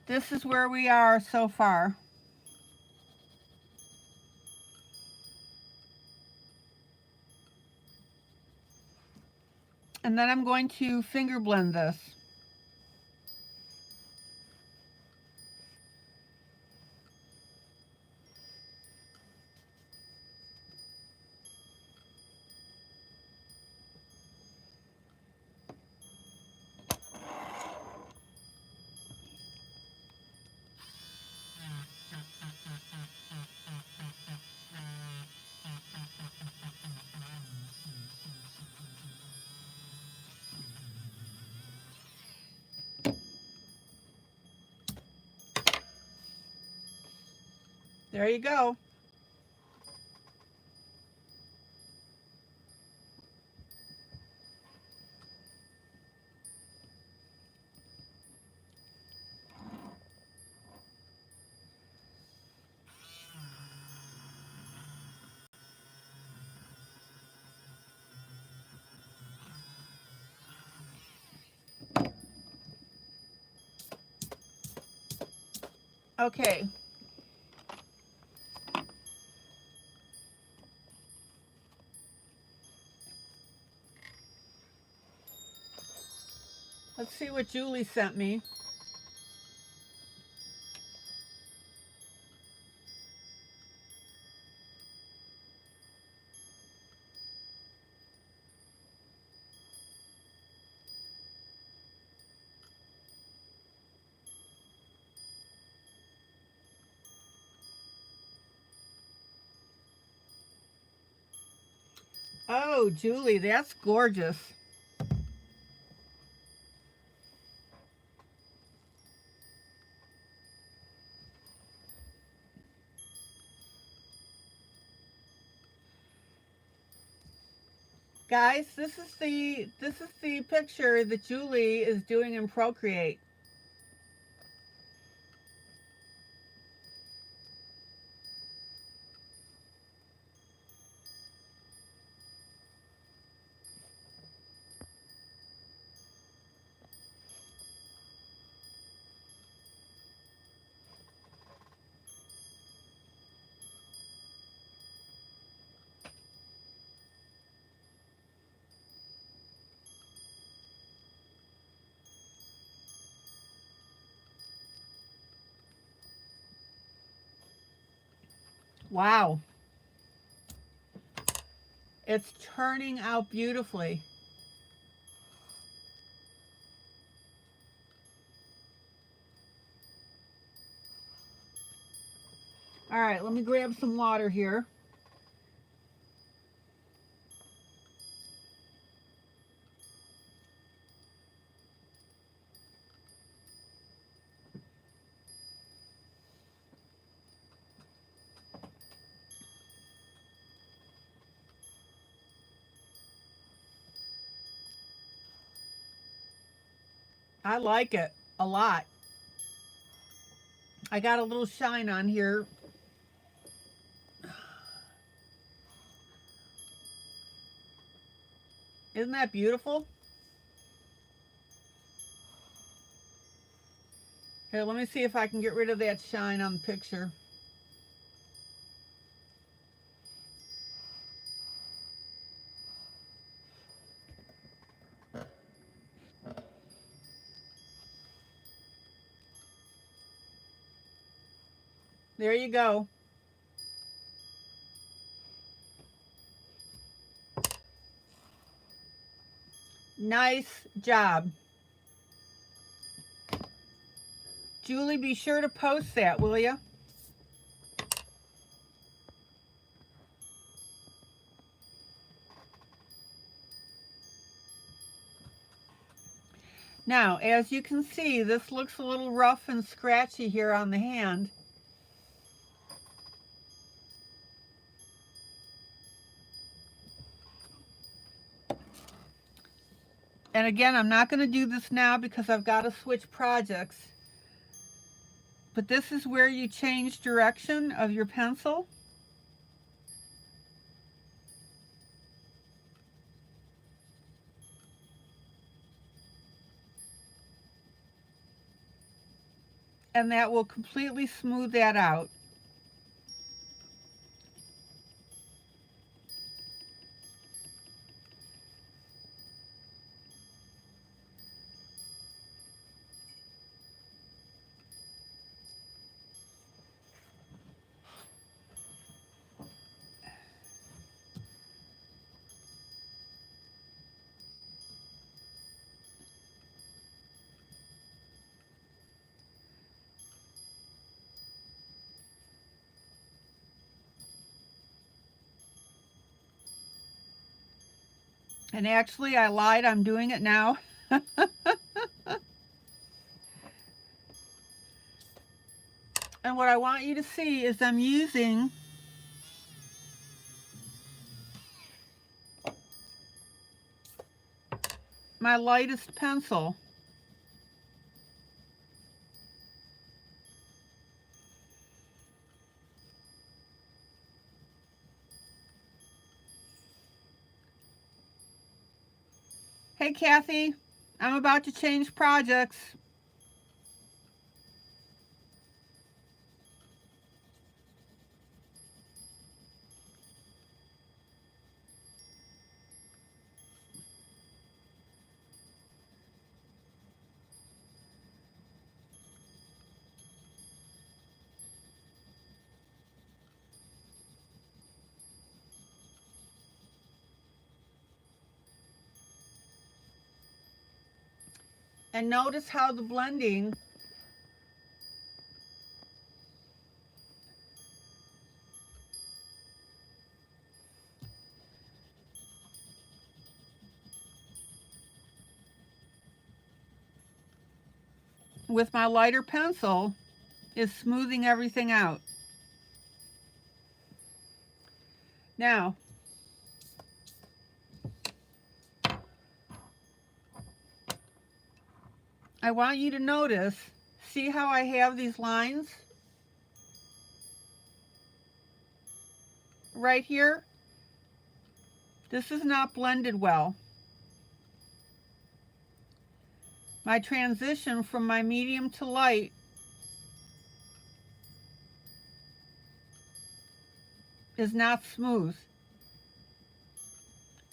This is where we are so far. And then I'm going to finger blend this. There you go. Okay. Let's see what Julie sent me. Oh, Julie, that's gorgeous. Guys, this is the picture that Julie is doing in Procreate. Wow. It's turning out beautifully. All right, let me grab some water here. I like it a lot. I got a little shine on here. Isn't that beautiful? Here, let me see if I can get rid of that shine on the picture. There you go. Nice job. Julie, be sure to post that, will you? Now, as you can see, this looks a little rough and scratchy here on the hand. And again, I'm not going to do this now because I've got to switch projects. But this is where you change direction of your pencil. And that will completely smooth that out. And actually, I lied, I'm doing it now. And what I want you to see is I'm using my lightest pencil. Hey Kathy, I'm about to change projects. And notice how the blending with my lighter pencil is smoothing everything out. Now, I want you to notice, see how I have these lines right here? This is not blended well. My transition from my medium to light is not smooth.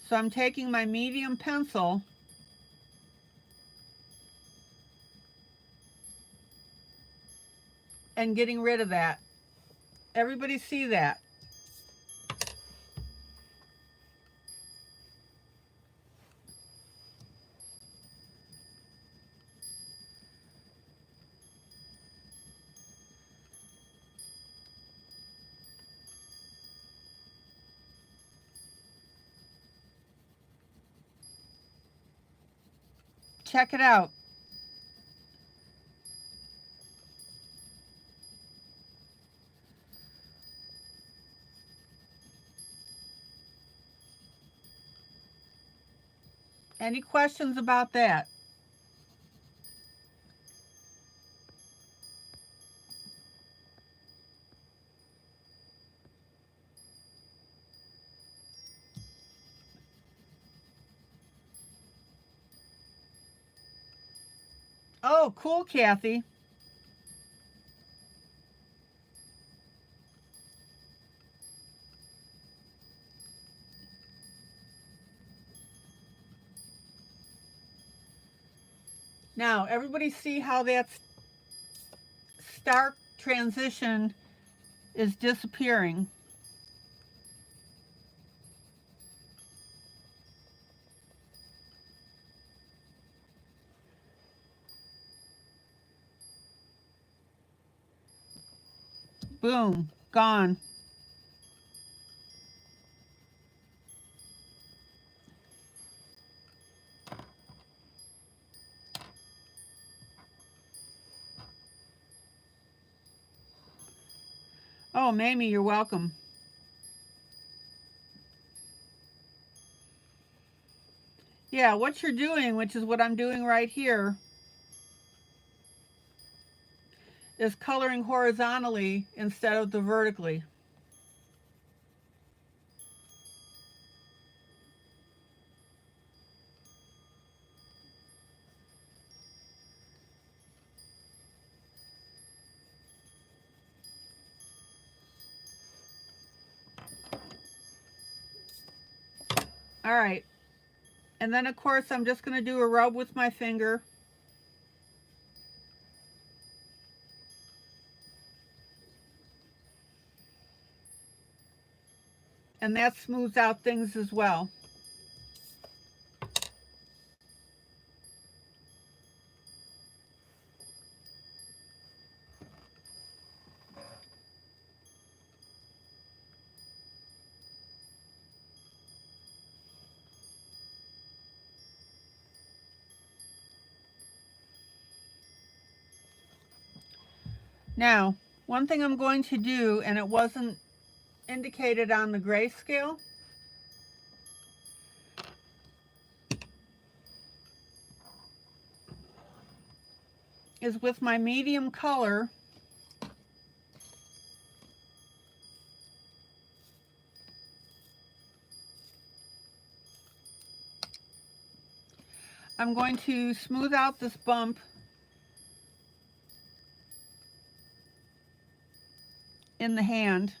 So I'm taking my medium pencil and getting rid of that. Everybody see that? check it out. Any questions about that? Oh, cool, Kathy. Now, everybody see how that stark transition is disappearing. Boom, gone. Oh, Mamie, you're welcome. Yeah, what you're doing, which is what I'm doing right here, is coloring horizontally instead of the vertically. All right. And then, of course, I'm just going to do a rub with my finger. And that smooths out things as well. Now, one thing I'm going to do, and it wasn't indicated on the grayscale, is with my medium color, I'm going to smooth out this bump in the hand.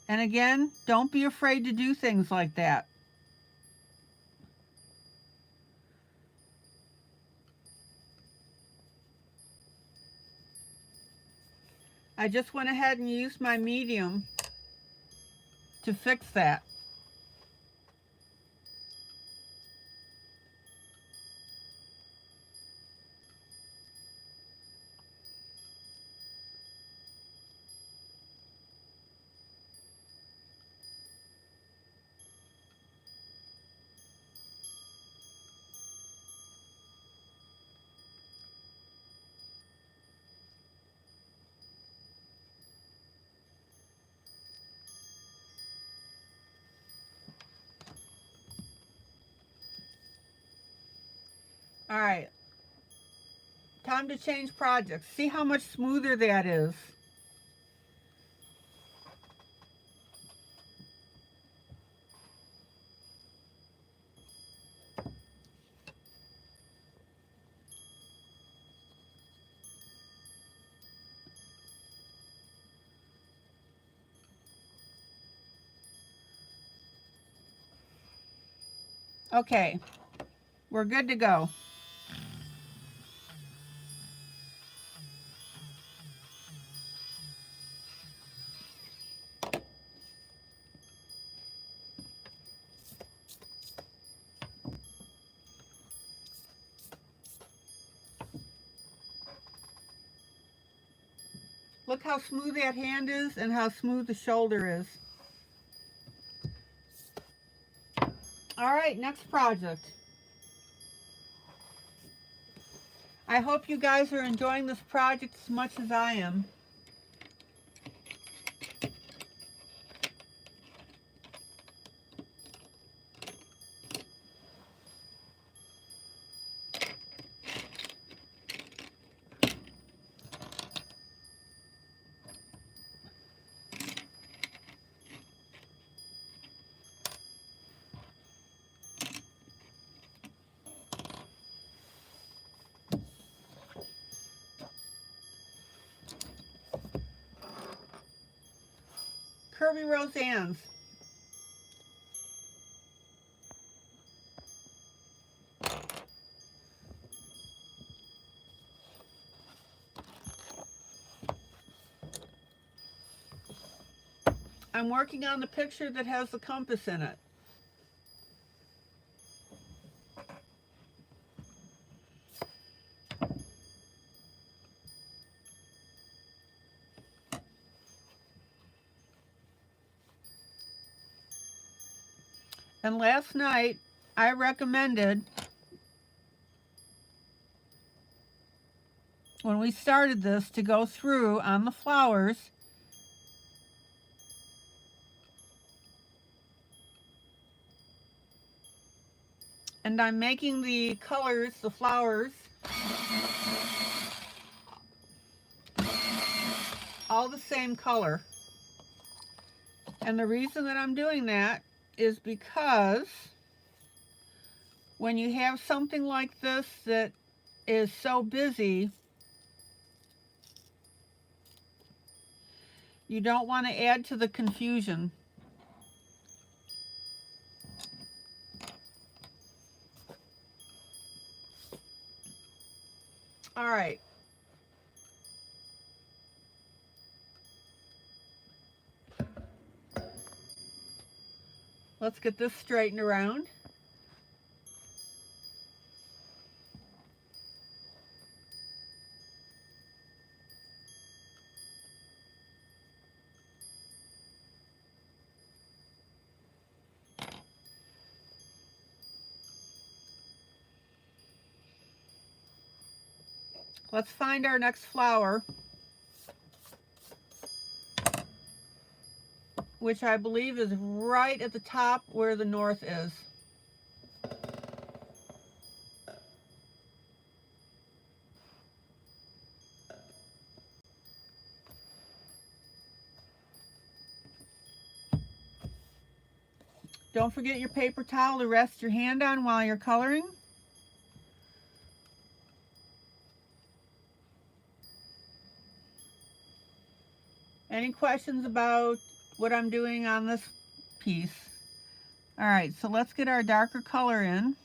And again, don't be afraid to do things like that. I just went ahead and used my medium to fix that. All right, time to change projects. See how much smoother that is. Okay, we're good to go. Look how smooth that hand is and how smooth the shoulder is. All right, next project. I hope you guys are enjoying this project as much as I am. Curvy Roseanne's. I'm working on the picture that has the compass in it. And last night, I recommended, when we started this, to go through on the flowers and I'm making the colors, the flowers, all the same color. And the reason that I'm doing that is because when you have something like this that is so busy, you don't want to add to the confusion. All right. Let's get this straightened around. Let's find our next flower, which I believe is right at the top where the north is. Don't forget your paper towel to rest your hand on while you're coloring. Any questions about what I'm doing on this piece? All right, so let's get our darker color in.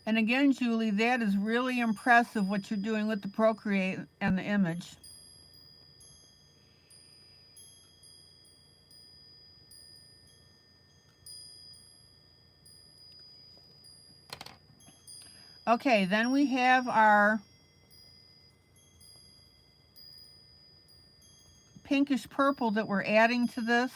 And again, Julie, that is really impressive what you're doing with the Procreate and the image. Okay, then we have our pinkish purple that we're adding to this.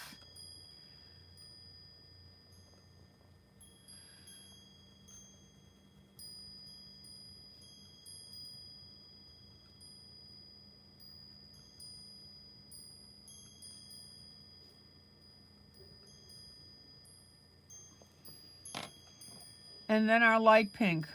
And then our light pink.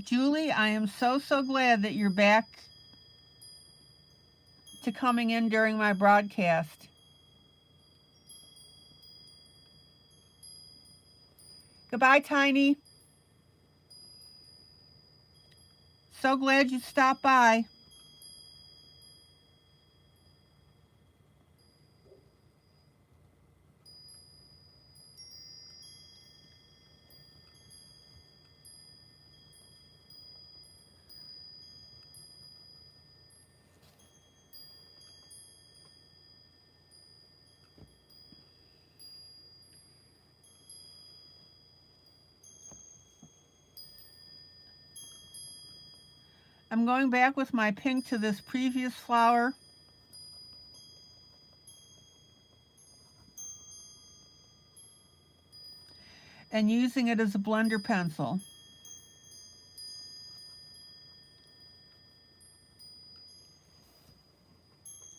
Julie, I am so glad that you're back to coming in during my broadcast. Goodbye, Tiny. So glad you stopped by. I'm going back with my pink to this previous flower. And using it as a blender pencil.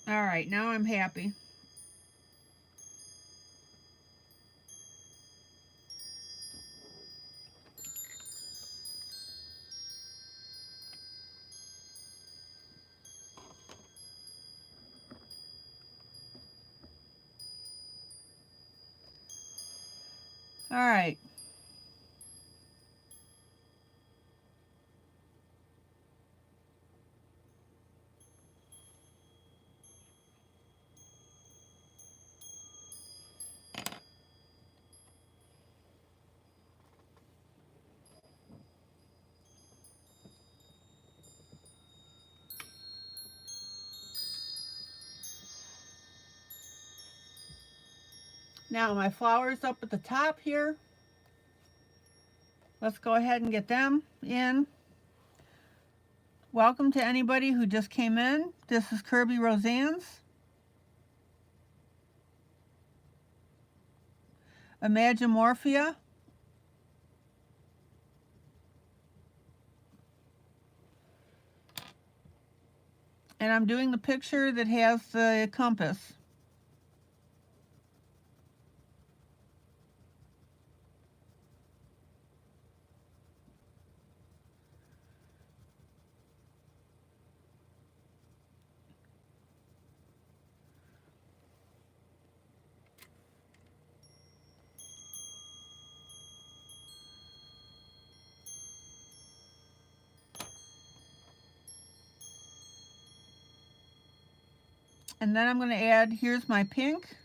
All right, now I'm happy. All right. Now my flowers up at the top here. Let's go ahead and get them in. Welcome to anybody who just came in. This is Kirby Roseanne's Imagimorphia. And I'm doing the picture that has the compass. And then I'm going to add, here's my pink.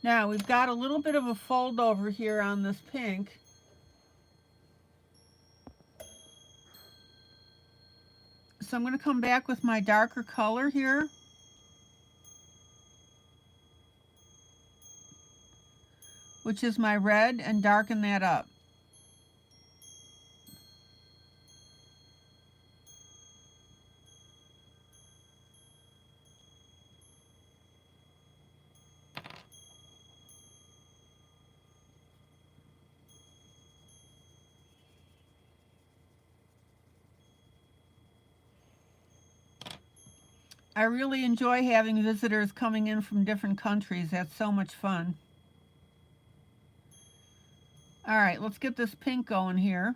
Now we've got a little bit of a fold over here on this pink. So I'm going to come back with my darker color here. Which is my red, and darken that up. I really enjoy having visitors coming in from different countries. That's so much fun. All right, let's get this pink going here.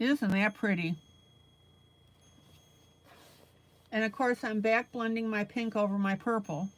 Isn't that pretty? And of course, I'm back blending my pink over my purple.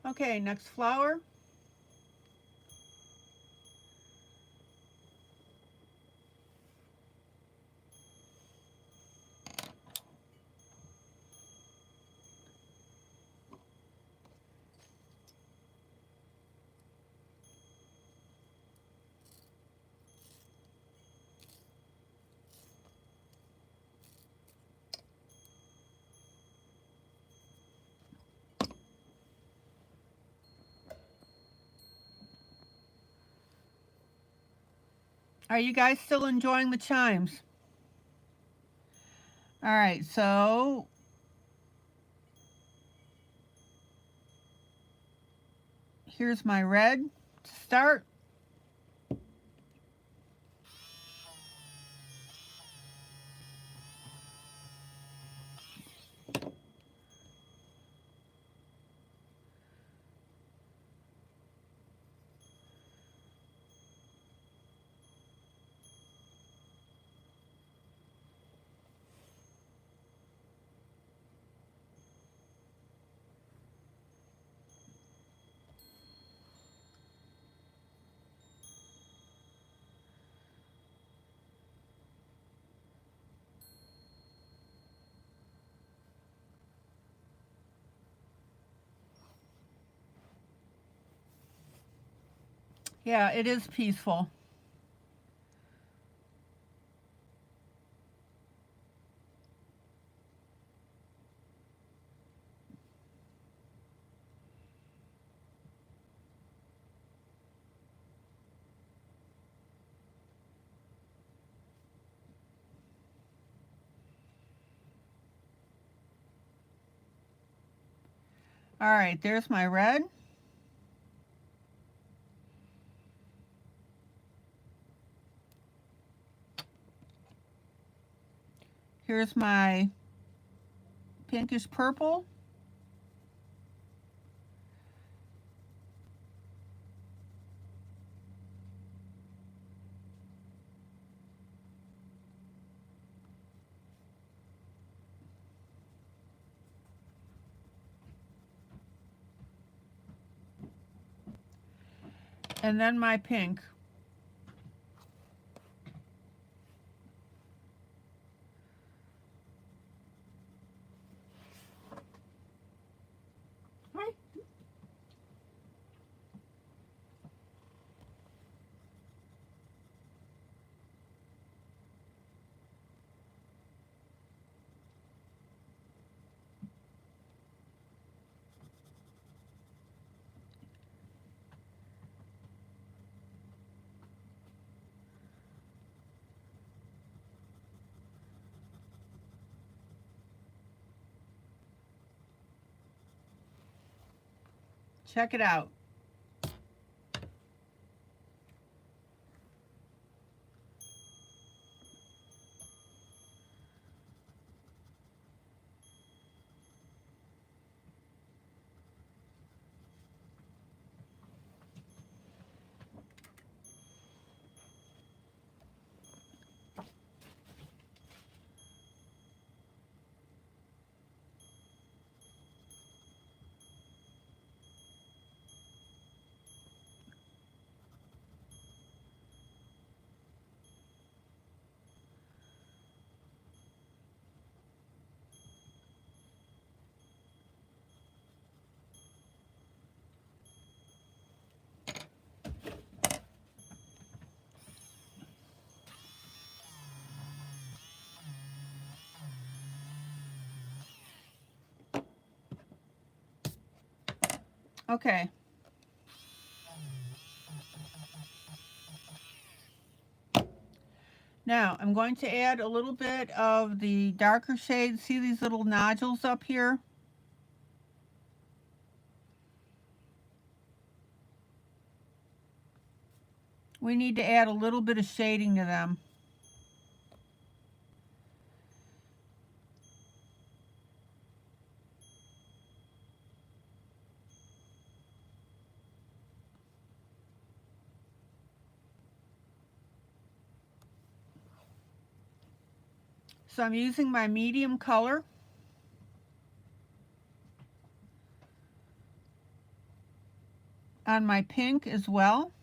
Okay, next flower. Are you guys still enjoying the chimes? All right, so here's my red to start. Yeah, it is peaceful. All right, there's my red. Here's my pinkish purple. And then my pink. Hi. Check it out. Okay. Now I'm going to add a little bit of the darker shade. See these little nodules up here? We need to add a little bit of shading to them. So I'm using my medium color. On my pink as well.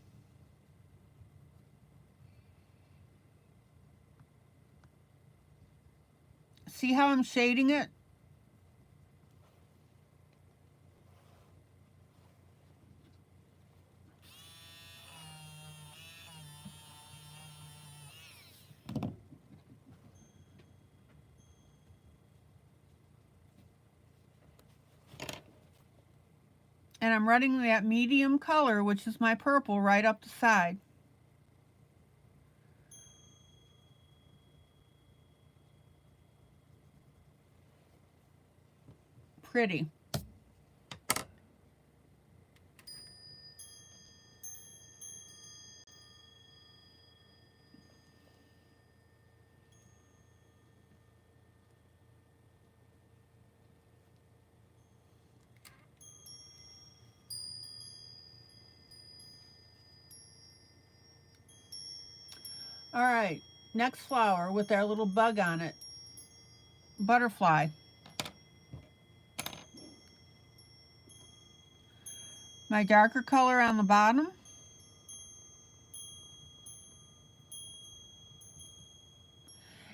See how I'm shading it? And I'm running that medium color, which is my purple, right up the side. pretty. All right, next flower with our little bug on it. Butterfly. My darker color on the bottom.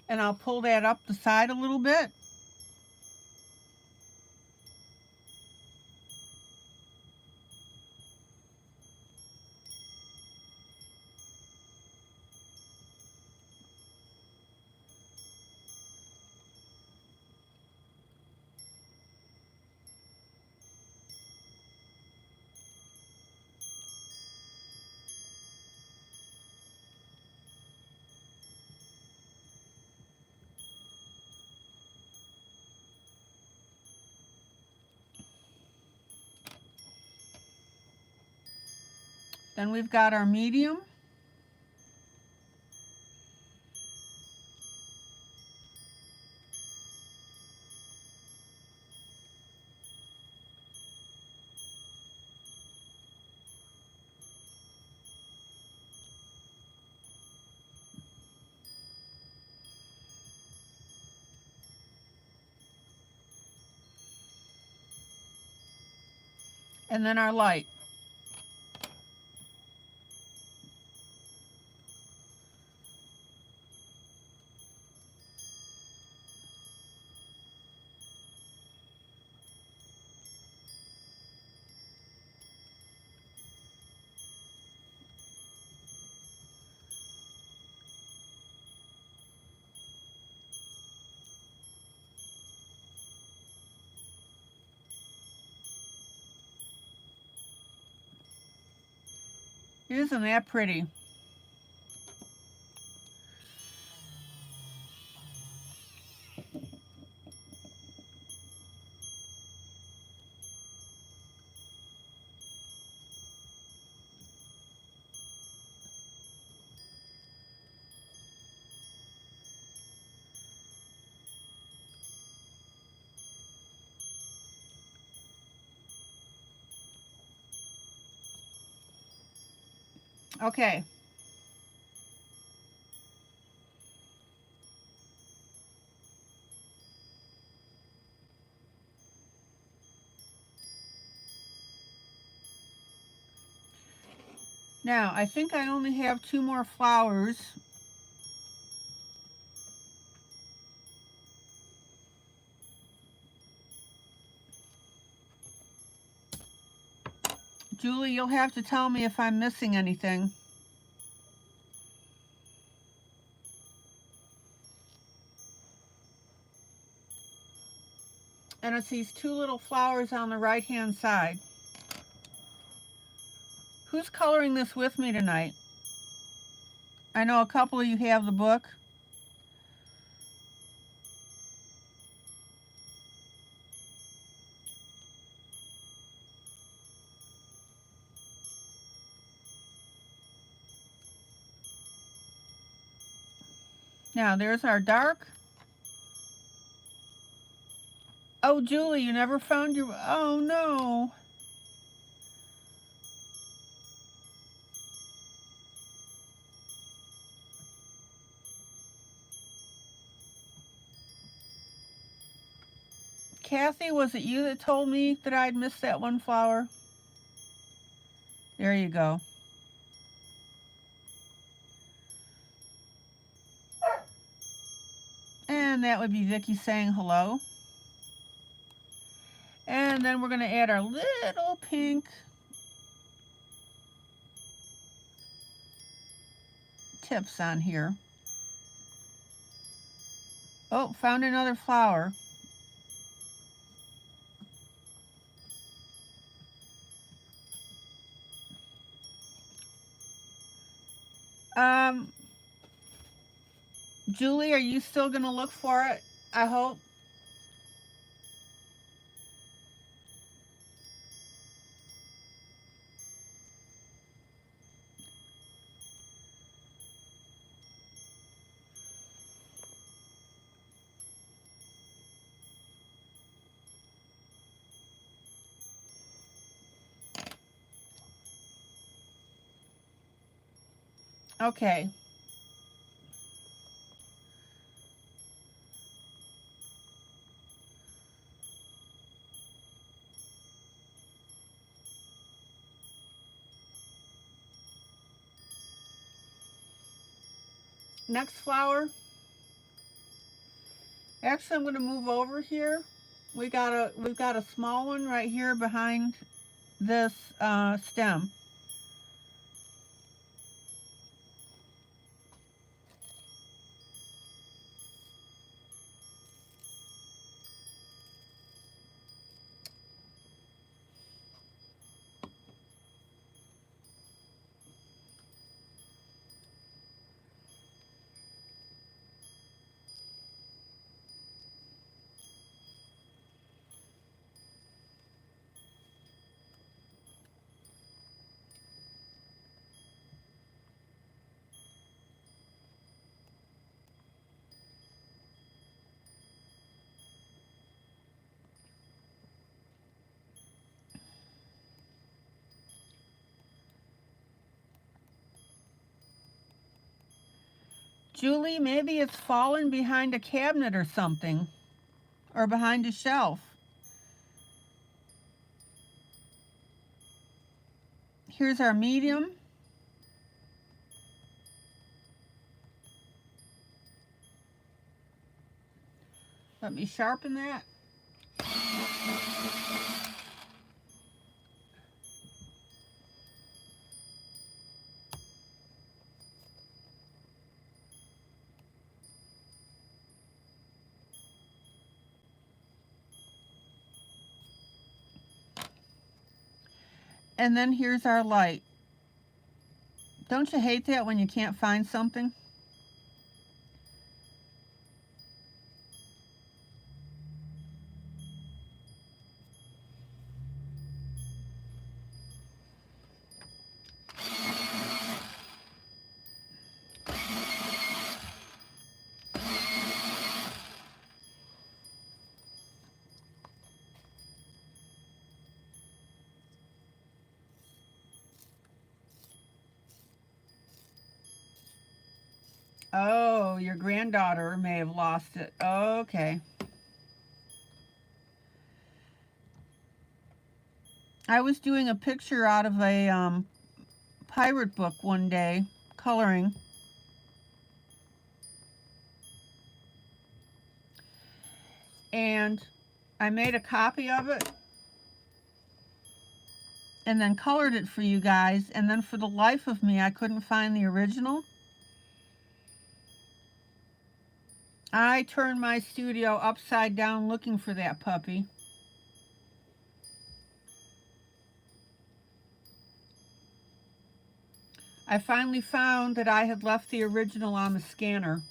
And I'll pull that up the side a little bit. Then we've got our medium. And then our light. Isn't that pretty? Okay. Now, I think I only have 2 more flowers. Julie, you'll have to tell me if I'm missing anything. And it's these 2 little flowers on the right-hand side. Who's coloring this with me tonight? I know a couple of you have the book. Now, there's our dark. Oh, Julie, you never found your... Oh, no. Kathy, was it you that told me that I'd missed that one flower? There you go. And that would be Vicky saying hello. And then we're going to add our little pink tips on here. Oh, found another flower. Julie, are you still going to look for it? I hope. Okay. Next flower. Actually, I'm going to move over here. We've got a small one right here behind this stem. Julie, maybe it's fallen behind a cabinet or something, or behind a shelf. Here's our medium. Let me sharpen that. And then here's our light. Don't you hate that when you can't find something? Oh, your granddaughter may have lost it. Okay. I was doing a picture out of a pirate book one day, coloring. And I made a copy of it and then colored it for you guys. And then for the life of me, I couldn't find the original. I turned my studio upside down looking for that puppy. I finally found that I had left the original on the scanner.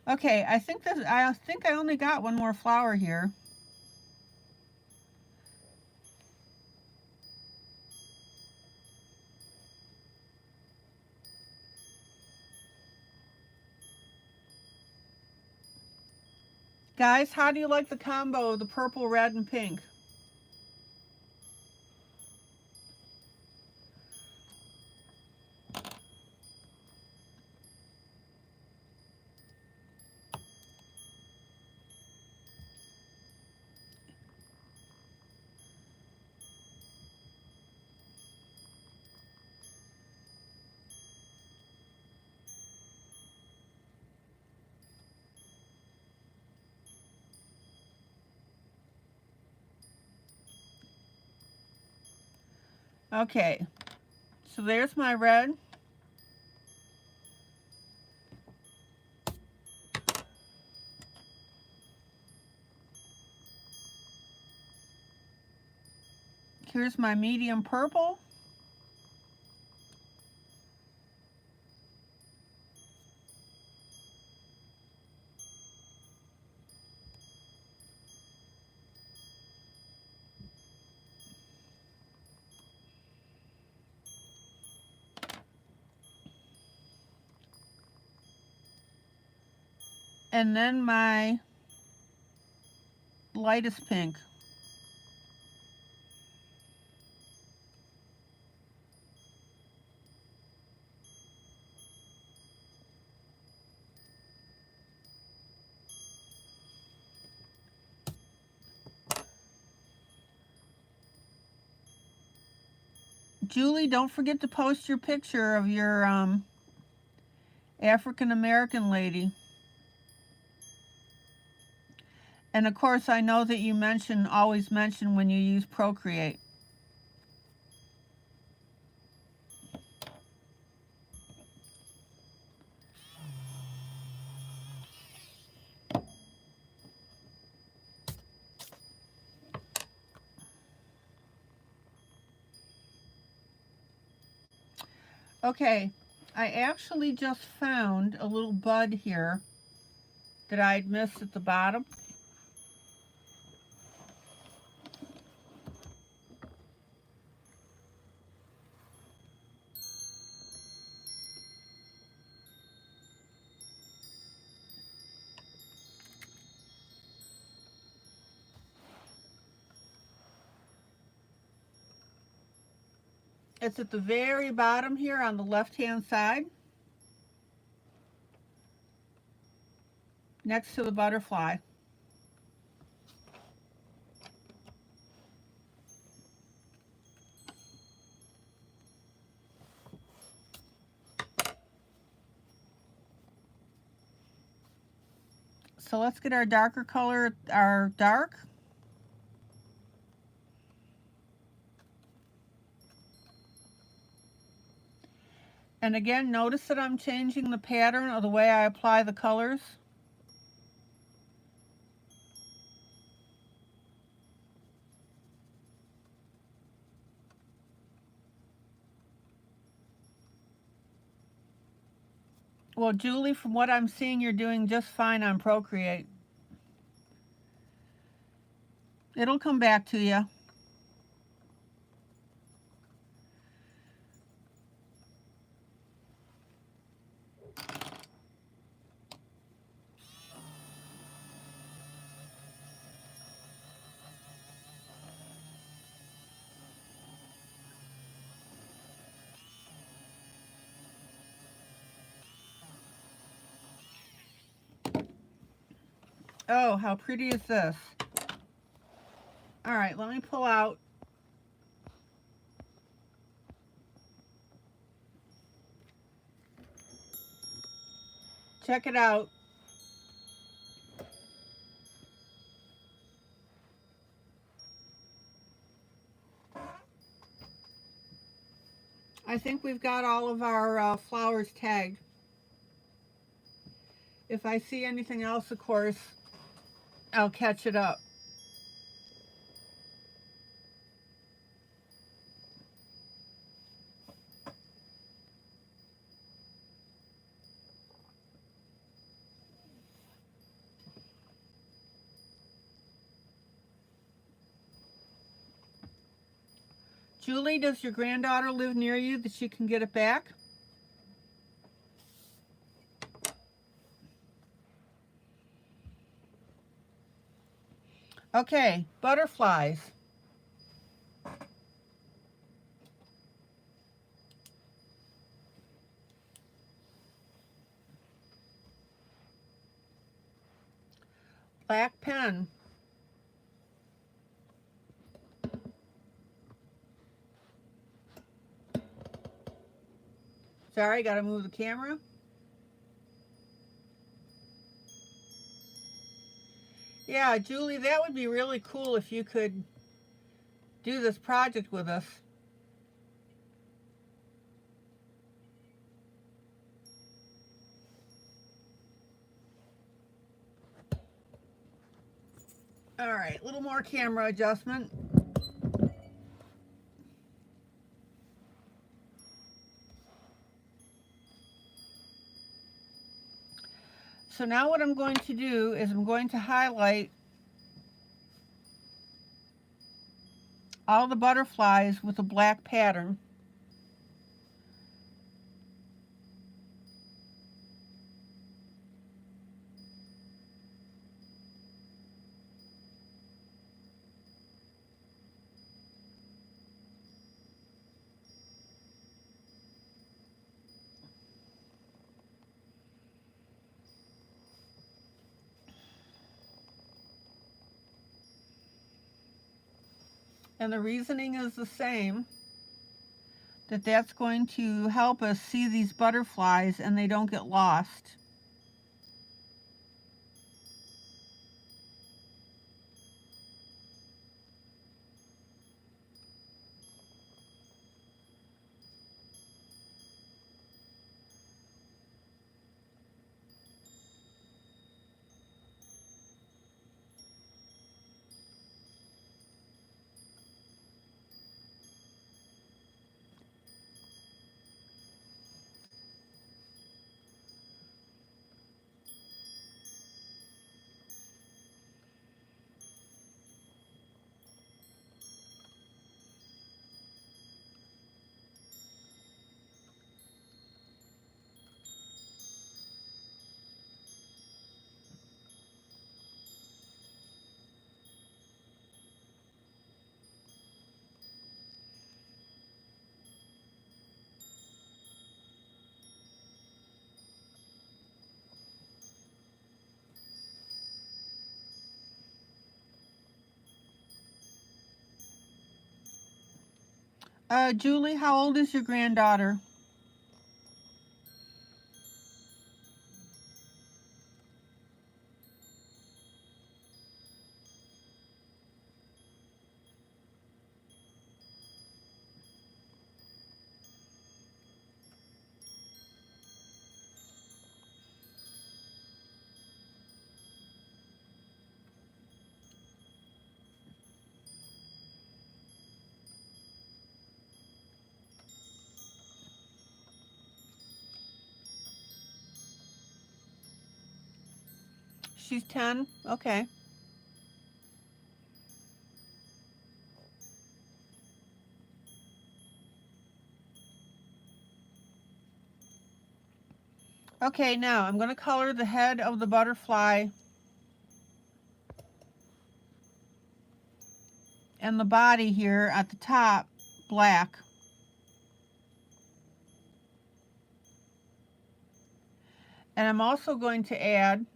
Okay, I think I only got one more flower here. Guys, how do you like the combo of the purple, red, and pink? Okay, so there's my red. Here's my medium purple. And then my lightest pink. Julie, don't forget to post your picture of your African American lady. And of course, I know that you always mention when you use Procreate. Okay, I actually just found a little bud here that I'd missed at the bottom. It's at the very bottom here on the left-hand side, next to the butterfly. So let's get our darker color, our dark. And again, notice that I'm changing the pattern of the way I apply the colors. Well, Julie, from what I'm seeing, you're doing just fine on Procreate. It'll come back to you. Oh, how pretty is this? All right, let me pull out. Check it out. I think we've got all of our flowers tagged. If I see anything else, of course, I'll catch it up. Julie, does your granddaughter live near you that she can get it back? Okay, butterflies. Black pen. Sorry, gotta move the camera. Yeah, Julie, that would be really cool if you could do this project with us. All right, a little more camera adjustment. So now what I'm going to do is I'm going to highlight all the butterflies with a black pattern. And the reasoning is the same. that's going to help us see these butterflies and they don't get lost. Julie, how old is your granddaughter? She's 10? Okay. Okay, now I'm going to color the head of the butterfly and the body here at the top black. And I'm also going to add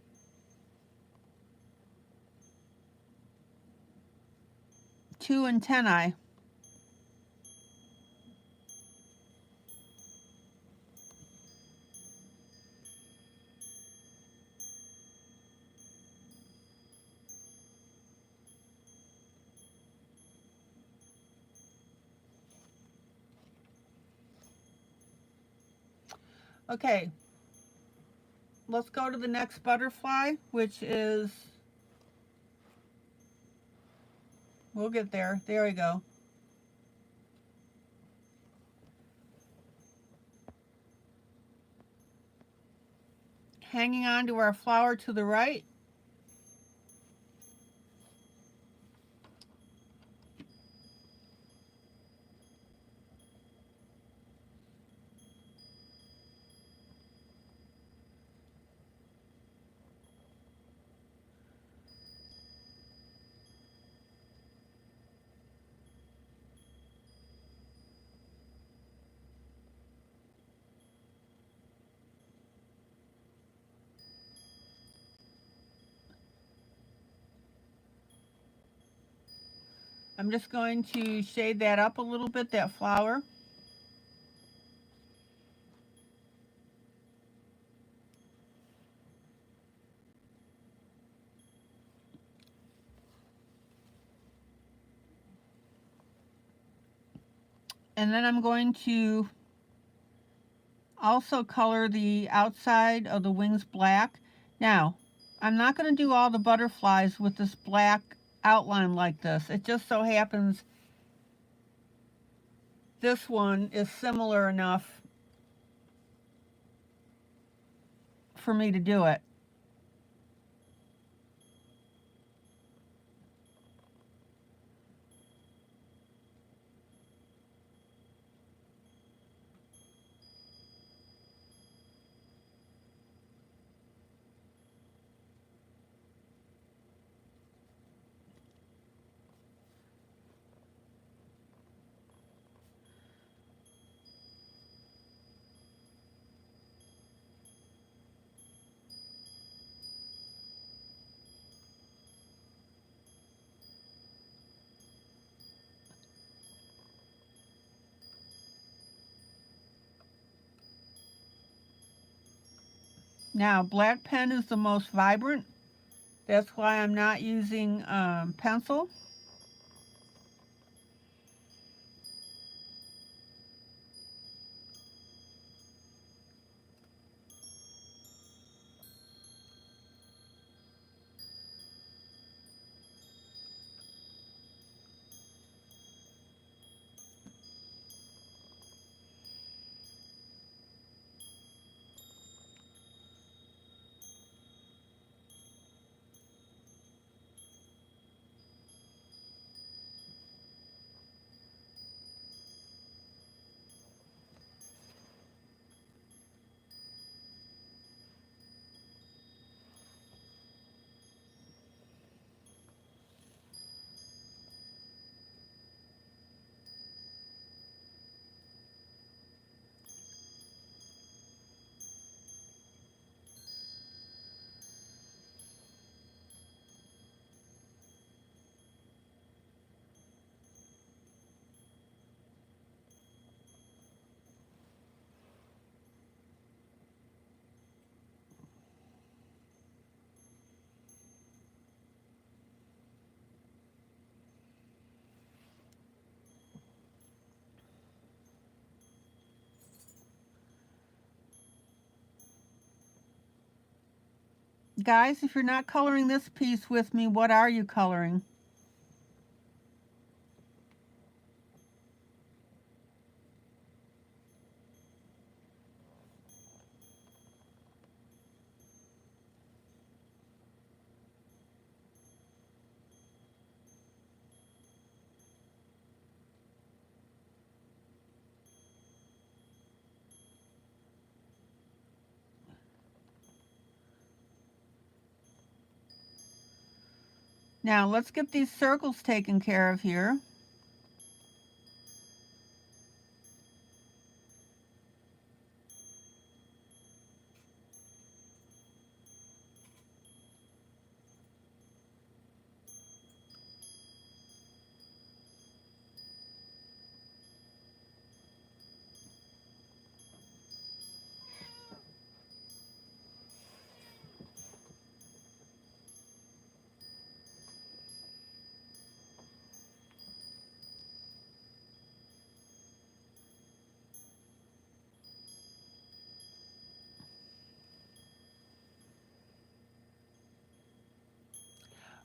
two antennae. Okay, let's go to the next butterfly, which is, we'll get there. There we go. Hanging on to our flower to the right. I'm just going to shade that up a little bit, that flower. And then I'm going to also color the outside of the wings black. Now, I'm not going to do all the butterflies with this black outline like this. It just so happens this one is similar enough for me to do it. Now, black pen is the most vibrant. That's why I'm not using pencil. Guys, if you're not coloring this piece with me, what are you coloring? Now, let's get these circles taken care of here.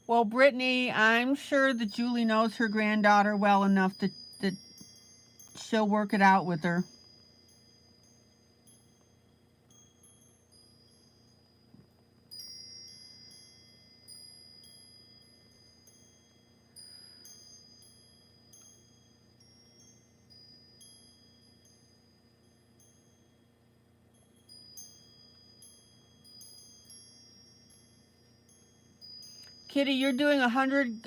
Well, Brittany, I'm sure that Julie knows her granddaughter well enough that she'll work it out with her. Kitty, you're doing 100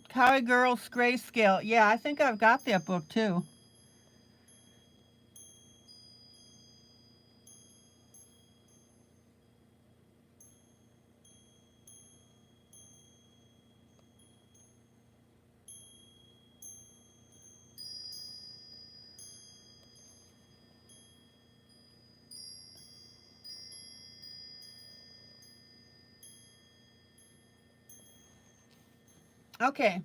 Cowgirls Grayscale. Yeah, I think I've got that book too. Okay.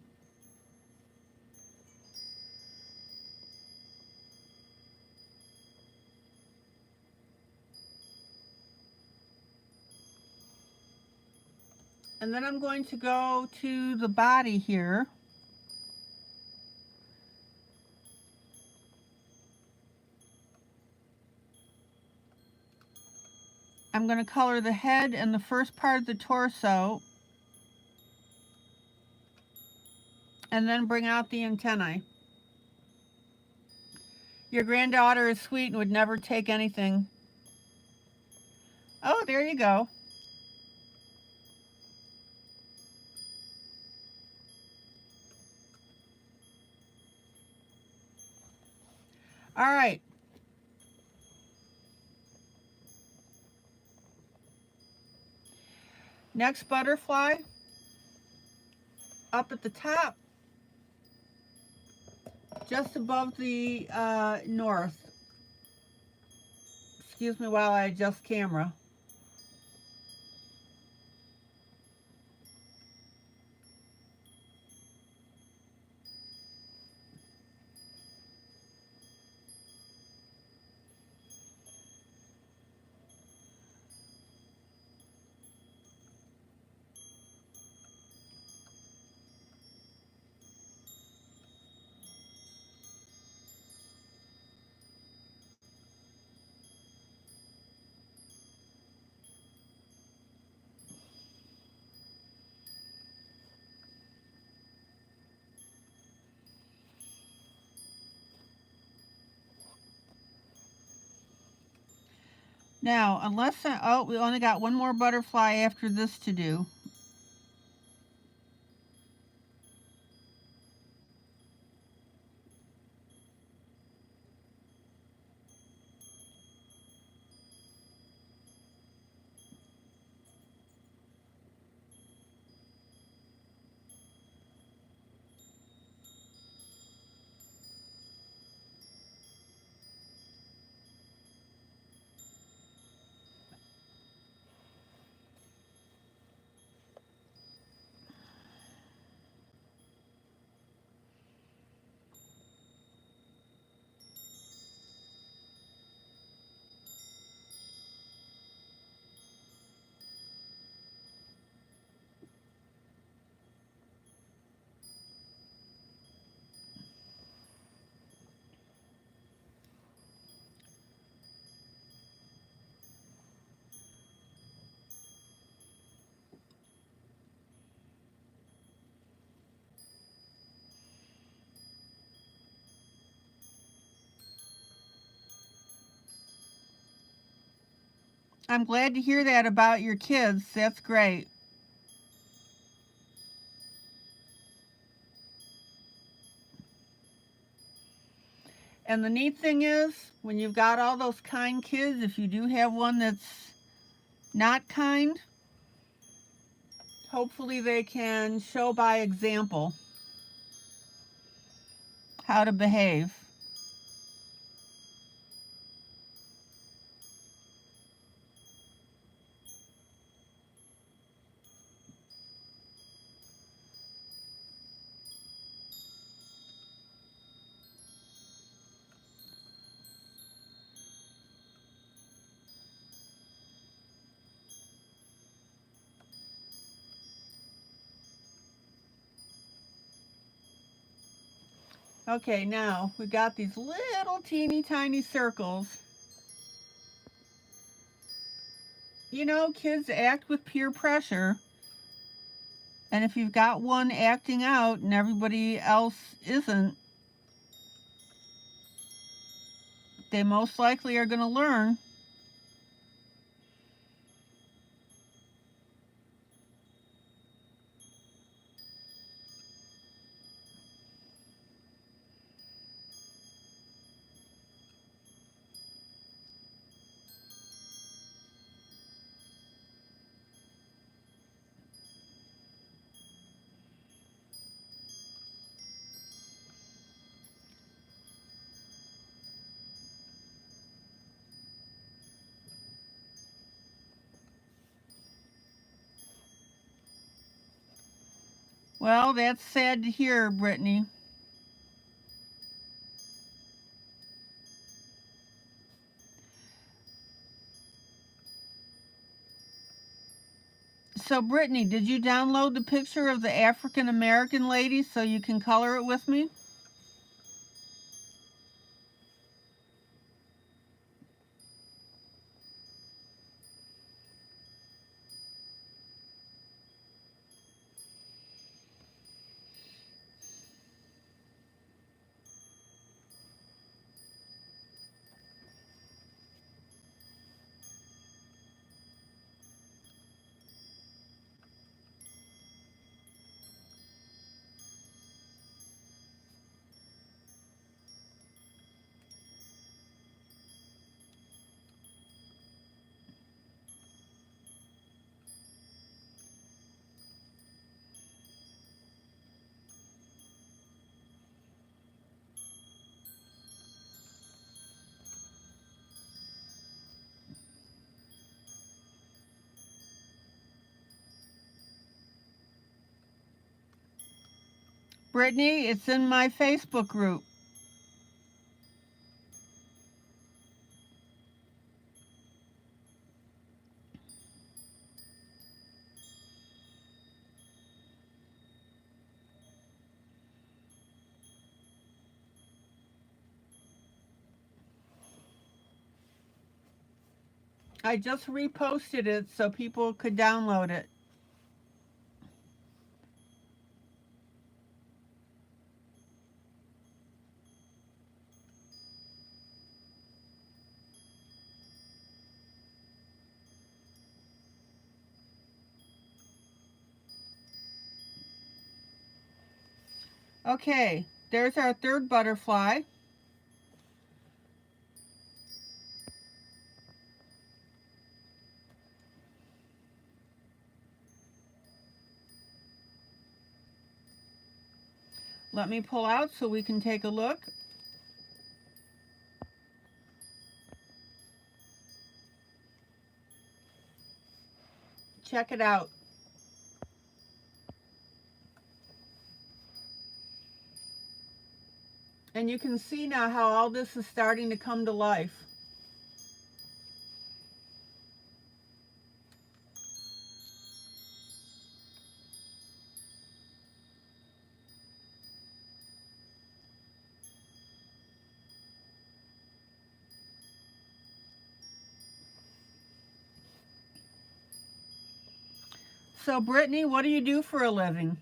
And then I'm going to go to the body here. I'm going to color the head and the first part of the torso, and then bring out the antennae. Your granddaughter is sweet and would never take anything. Oh, there you go. All right. Next butterfly, up at the top, just above the north. Excuse me while I adjust camera. Now, oh, we only got one more butterfly after this to do. I'm glad to hear that about your kids. That's great. And the neat thing is, when you've got all those kind kids, if you do have one that's not kind, hopefully they can show by example how to behave. Okay, now we've got these little teeny tiny circles. You know, kids act with peer pressure. And if you've got one acting out and everybody else isn't, they most likely are going to learn. Well, that's sad to hear, Brittany. So, Brittany, did you download the picture of the African American lady so you can color it with me? Brittany, it's in my Facebook group. I just reposted it so people could download it. Okay, there's our third butterfly. Let me pull out so we can take a look. Check it out. And you can see now how all this is starting to come to life. So Brittany, what do you do for a living?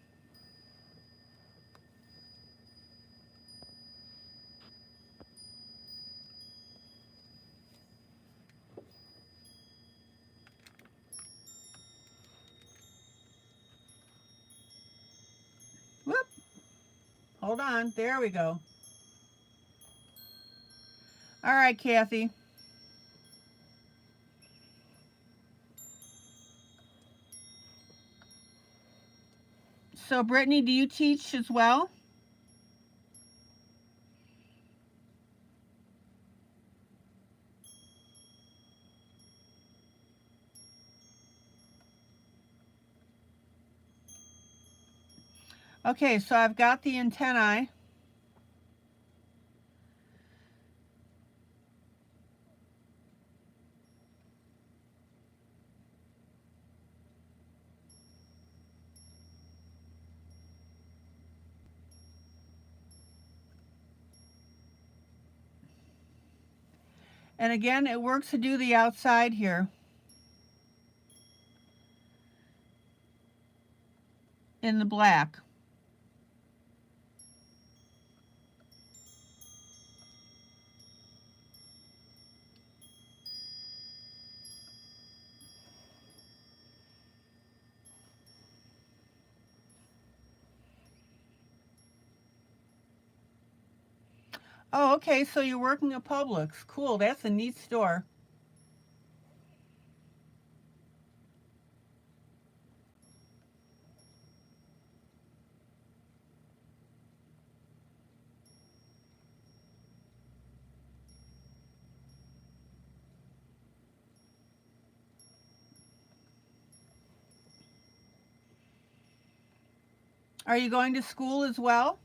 Whoop. Hold on. There we go. All right, Kathy. So Brittany, do you teach as well? Okay, so I've got the antennae. And again, it works to do the outside here in the black. Oh, okay, so you're working at Publix. Cool, that's a neat store. Are you going to school as well?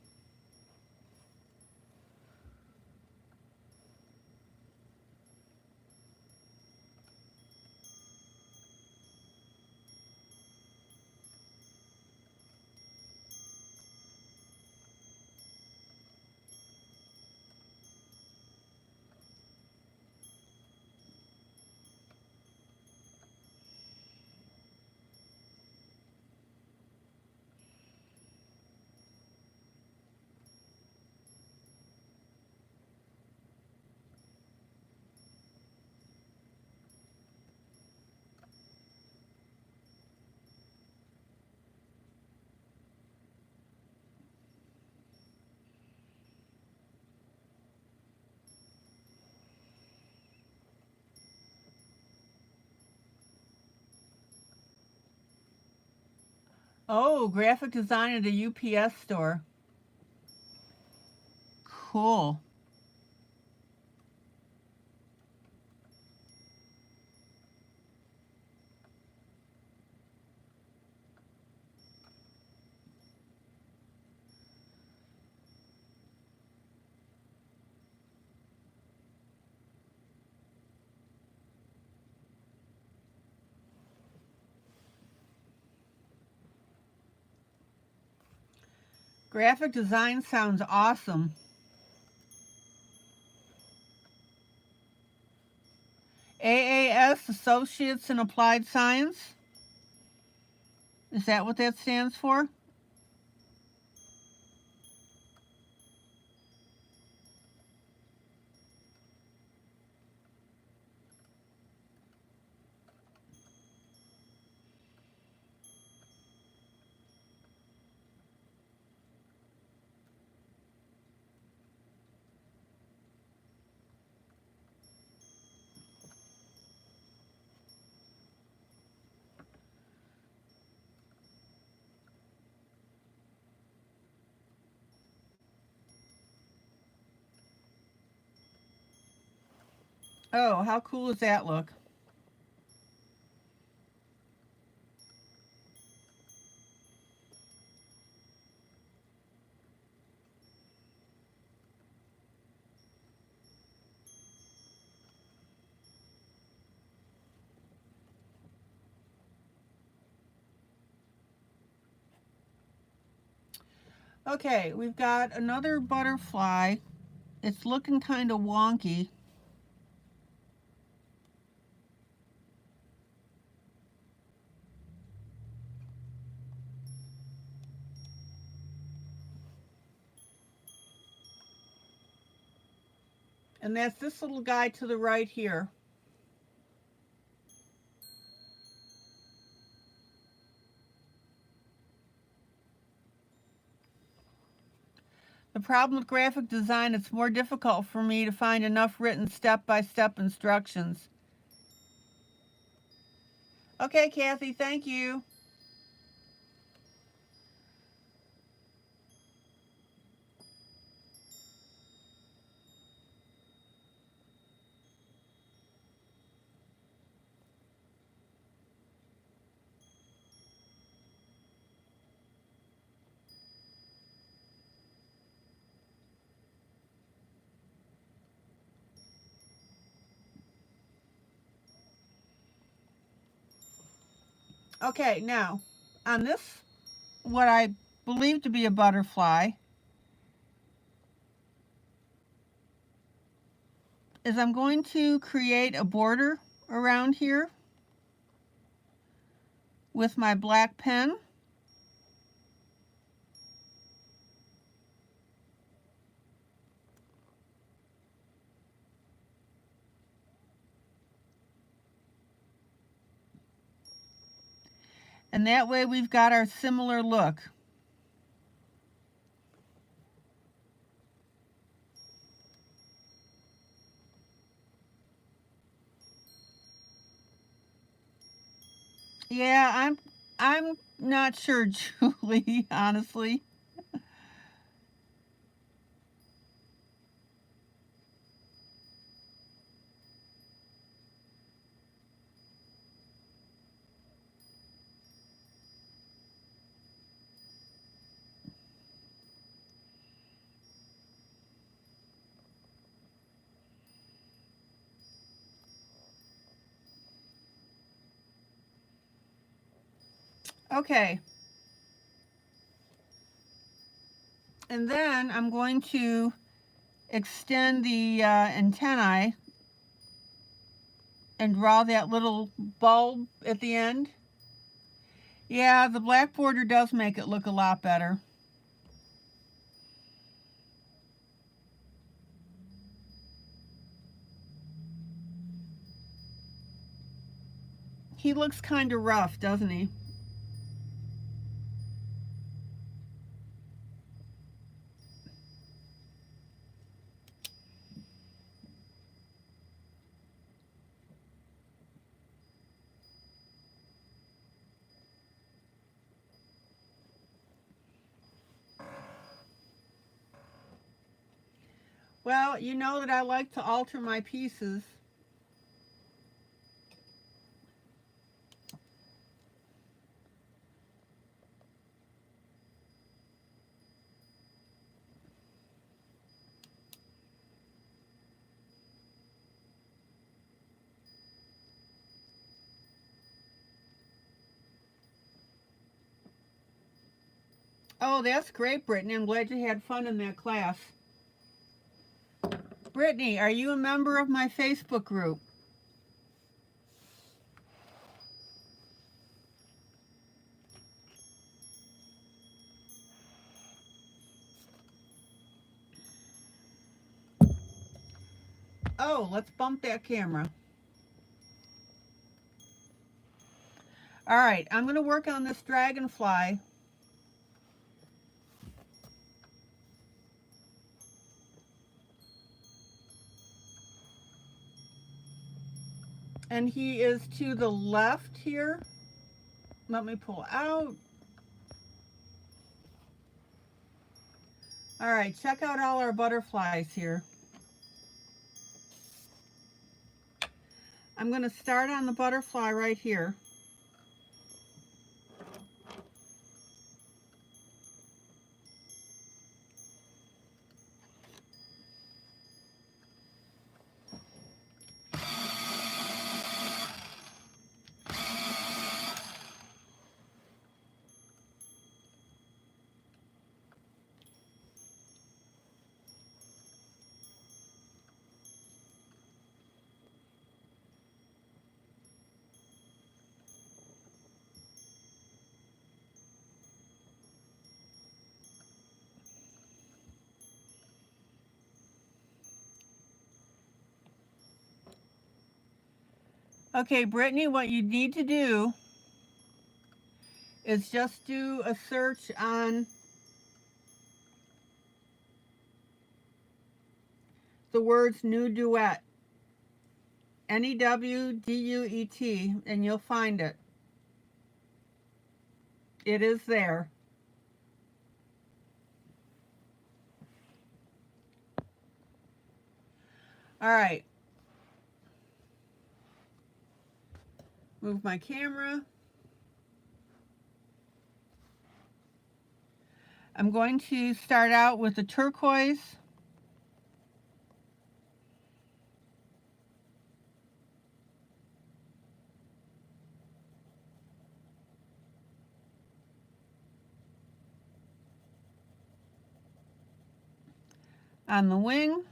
Oh, graphic design at a UPS store. Cool. Graphic design sounds awesome. AAS, Associates in Applied Science. Is that what that stands for? Oh, how cool does that look? Okay, we've got another butterfly. It's looking kind of wonky. And that's this little guy to the right here. The problem with graphic design, it's more difficult for me to find enough written step-by-step instructions. Okay, Kathy, thank you. Okay, now, on this, what I believe to be a butterfly, is I'm going to create a border around here with my black pen. And that way we've got our similar look. Yeah, I'm not sure, Julie, honestly. Okay. And then I'm going to extend the antennae and draw that little bulb at the end. Yeah, the black border does make it look a lot better. He looks kind of rough, doesn't he? Well, you know that I like to alter my pieces. Oh, that's great, Brittany. I'm glad you had fun in that class. Brittany, are you a member of my Facebook group? Oh, let's bump that camera. All right, I'm going to work on this dragonfly. And he is to the left here. Let me pull out. All right, check out all our butterflies here. I'm going to start on the butterfly right here. Okay, Brittany, what you need to do is just do a search on the words new duet. N-E-W-D-U-E-T, and you'll find it. It is there. All right. Move my camera. I'm going to start out with the turquoise. On the wing.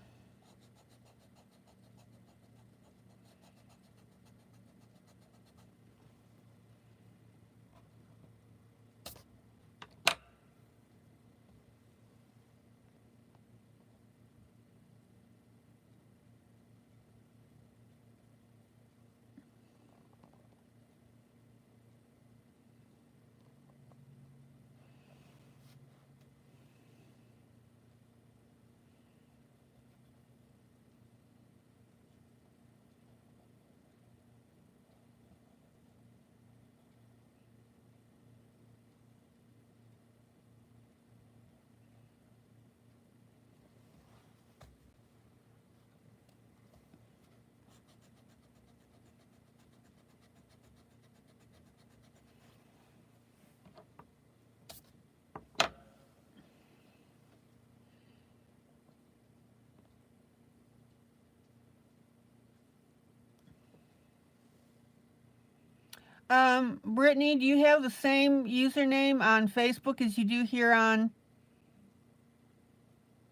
Brittany, do you have the same username on Facebook as you do here on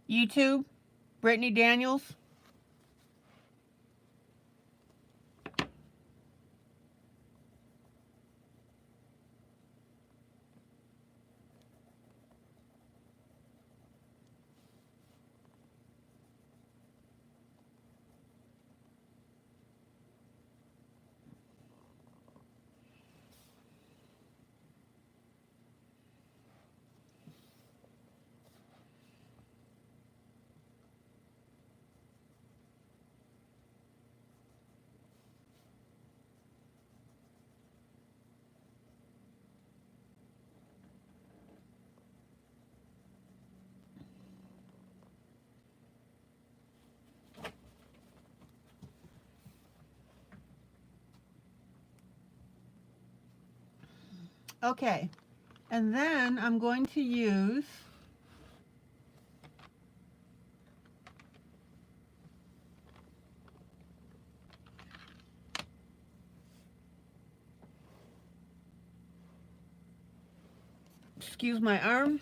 YouTube? Brittany Daniels? Okay, and then I'm going to use excuse my arm.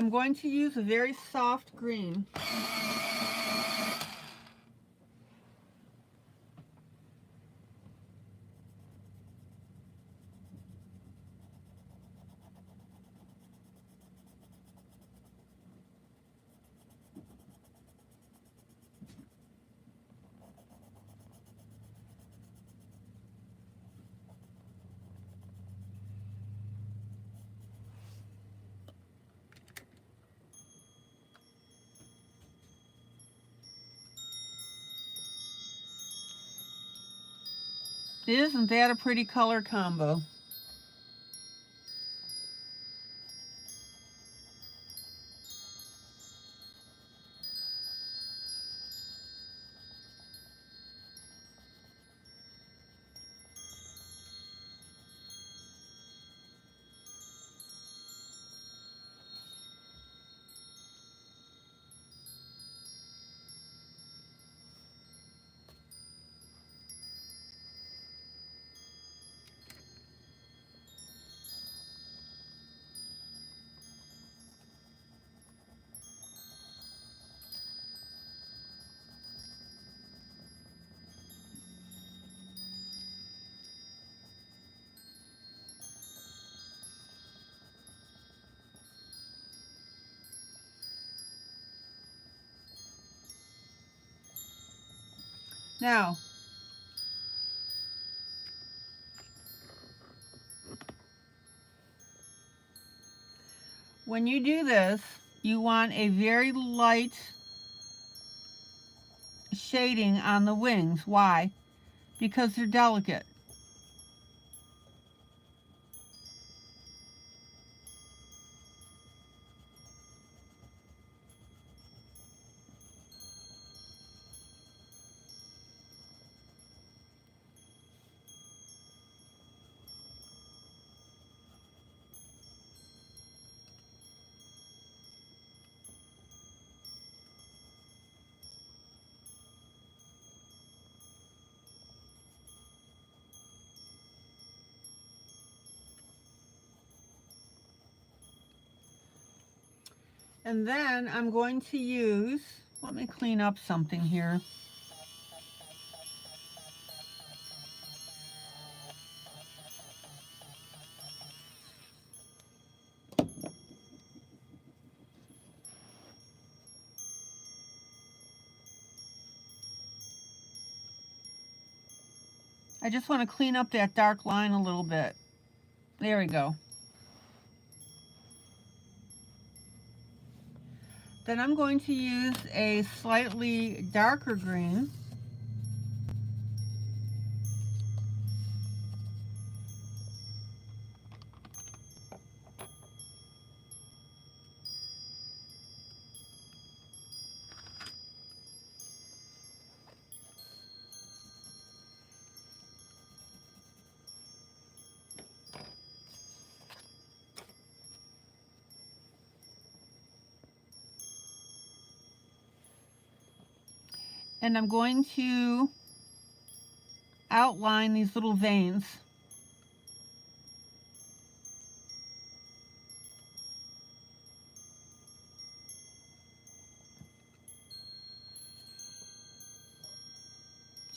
I'm going to use a very soft green. Isn't that a pretty color combo? Now, when you do this, you want a very light shading on the wings. Why? Because they're delicate. And then I'm going to use, let me clean up something here. I just want to clean up that dark line a little bit. There we go. Then I'm going to use a slightly darker green. And I'm going to outline these little veins.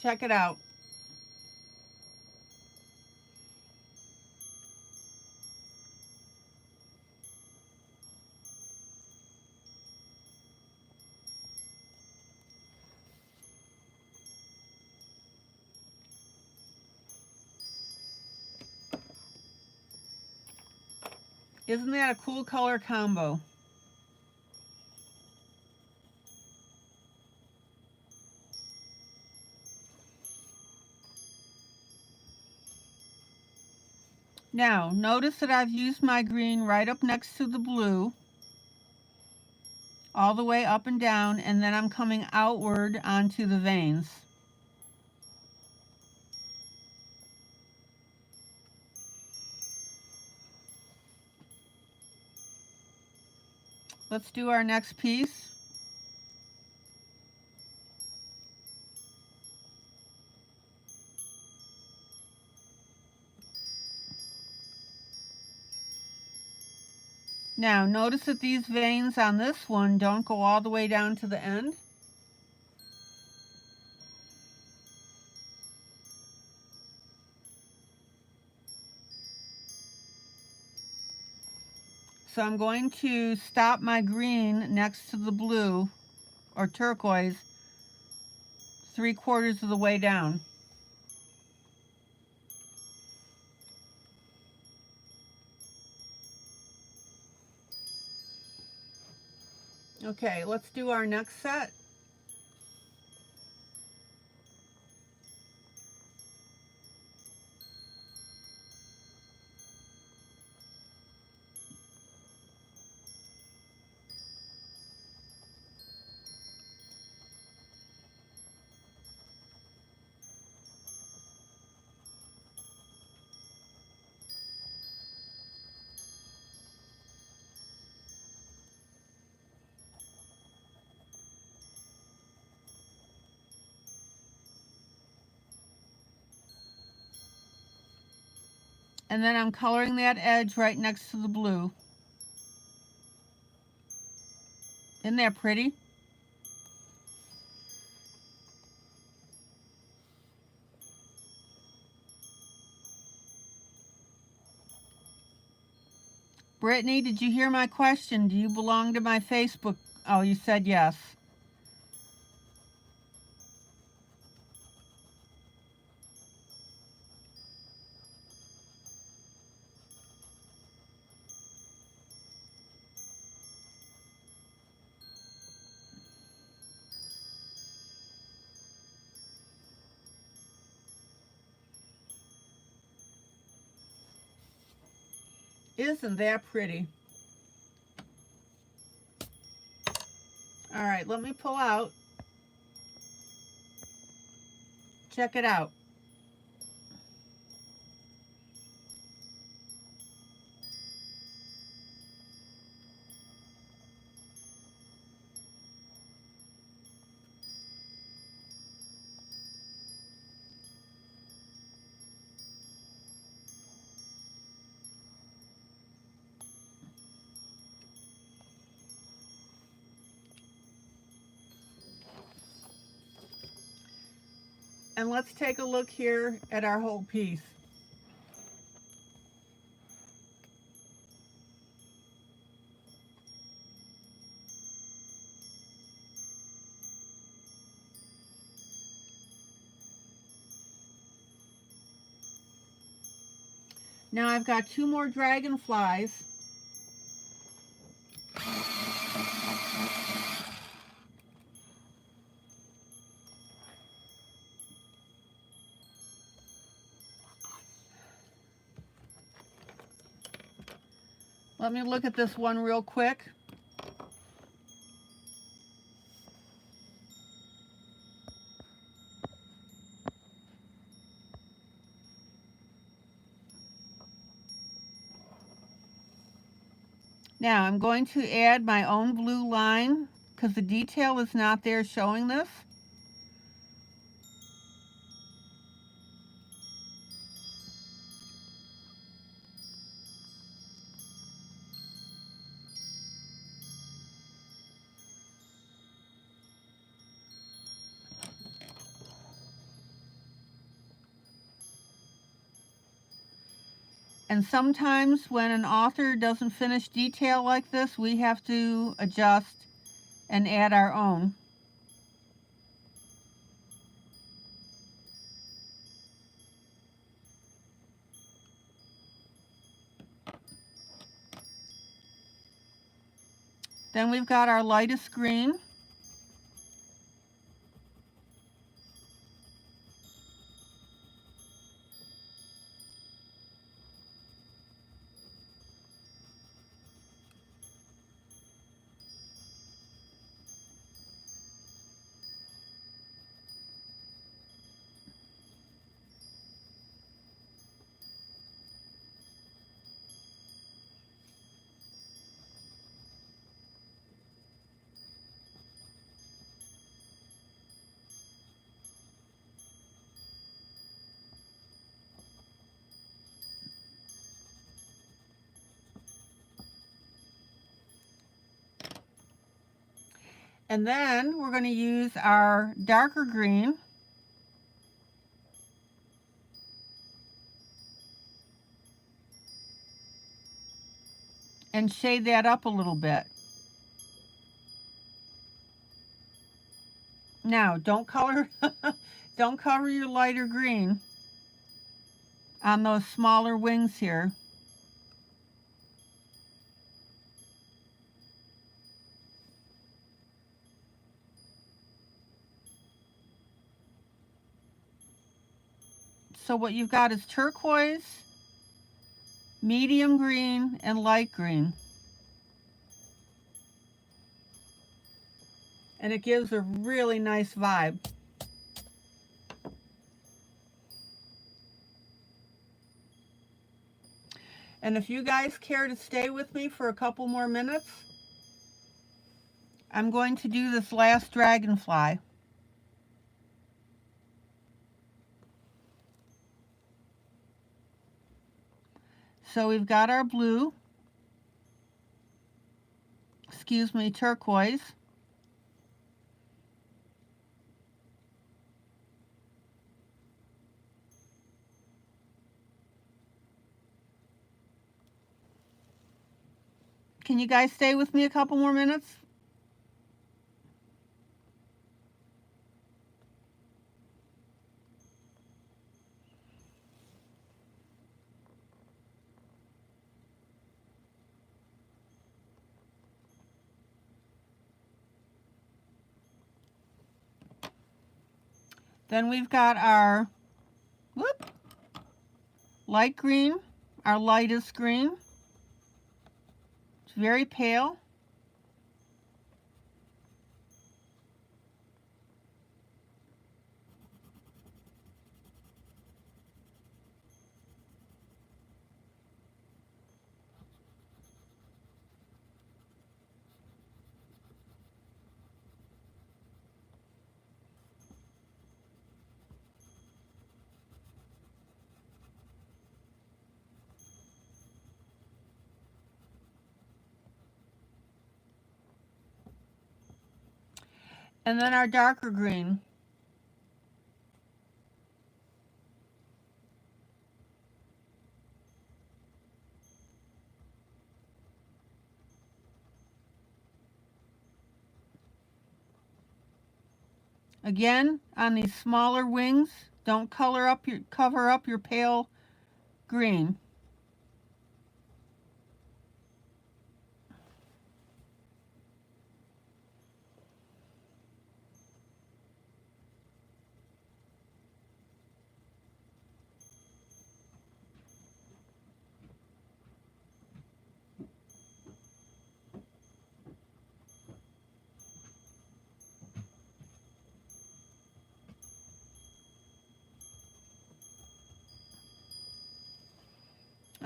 Check it out. Isn't that a cool color combo? Now, notice that I've used my green right up next to the blue, all the way up and down, and then I'm coming outward onto the veins. Let's do our next piece. Now notice that these veins on this one don't go all the way down to the end. So I'm going to stop my green next to the blue or turquoise 3/4 of the way down. Okay, let's do our next set. And then I'm coloring that edge right next to the blue. Isn't that pretty? Brittany, did you hear my question? Do you belong to my Facebook? Oh, you said yes. Isn't that pretty? All right, let me pull out. Check it out. And let's take a look here at our whole piece. Now I've got 2 more dragonflies. Let me look at this one real quick. Now I'm going to add my own blue line because the detail is not there showing this. And sometimes when an author doesn't finish detail like this, we have to adjust and add our own. Then we've got our lightest green. And then we're going to use our darker green and shade that up a little bit. Now, don't color your lighter green on those smaller wings here. So what you've got is turquoise, medium green, and light green. And it gives a really nice vibe. And if you guys care to stay with me for a couple more minutes, I'm going to do this last dragonfly. So we've got our blue, turquoise. Can you guys stay with me a couple more minutes? Then we've got our light green, our lightest green. It's very pale. And then our darker green. Again, on these smaller wings, don't cover up your pale green.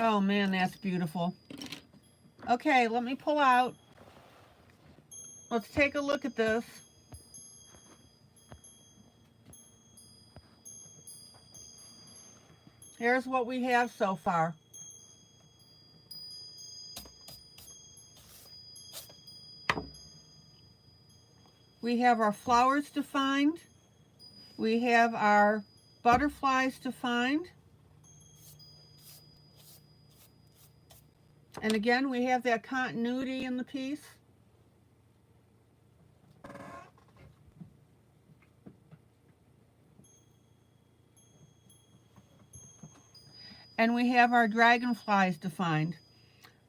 Oh man, that's beautiful. Okay, let me pull out. Let's take a look at this. Here's what we have so far. We have our flowers defined. We have our butterflies defined. And again, we have that continuity in the piece. And we have our dragonflies defined.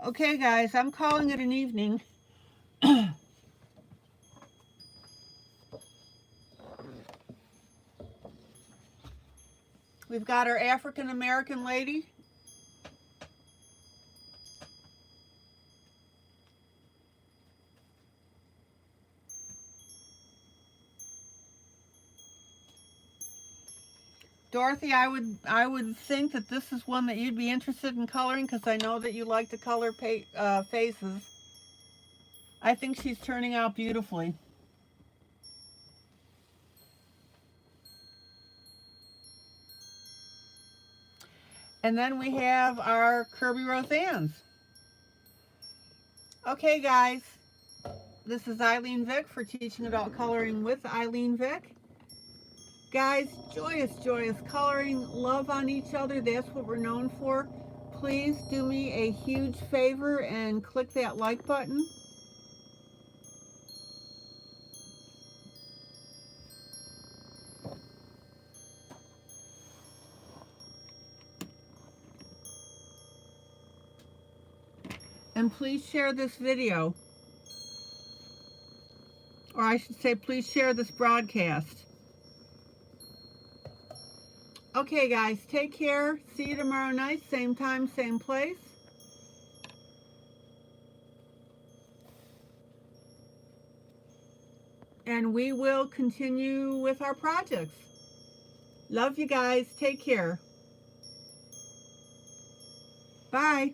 Okay, guys, I'm calling it an evening. We've got our African American lady. Dorothy, I would think that this is one that you'd be interested in coloring because I know that you like to color faces. I think she's turning out beautifully. And then we have our Kirby Roseannes. Okay, guys, This is ILene Vick for Teaching Adult Coloring with ILene Vick. Guys, joyous, joyous coloring, love on each other, that's what we're known for. Please do me a huge favor and click that like button. And please share this video. Or I should say, please share this broadcast. Okay, guys, take care. See you tomorrow night, same time, same place. And we will continue with our projects. Love you guys. Take care. Bye.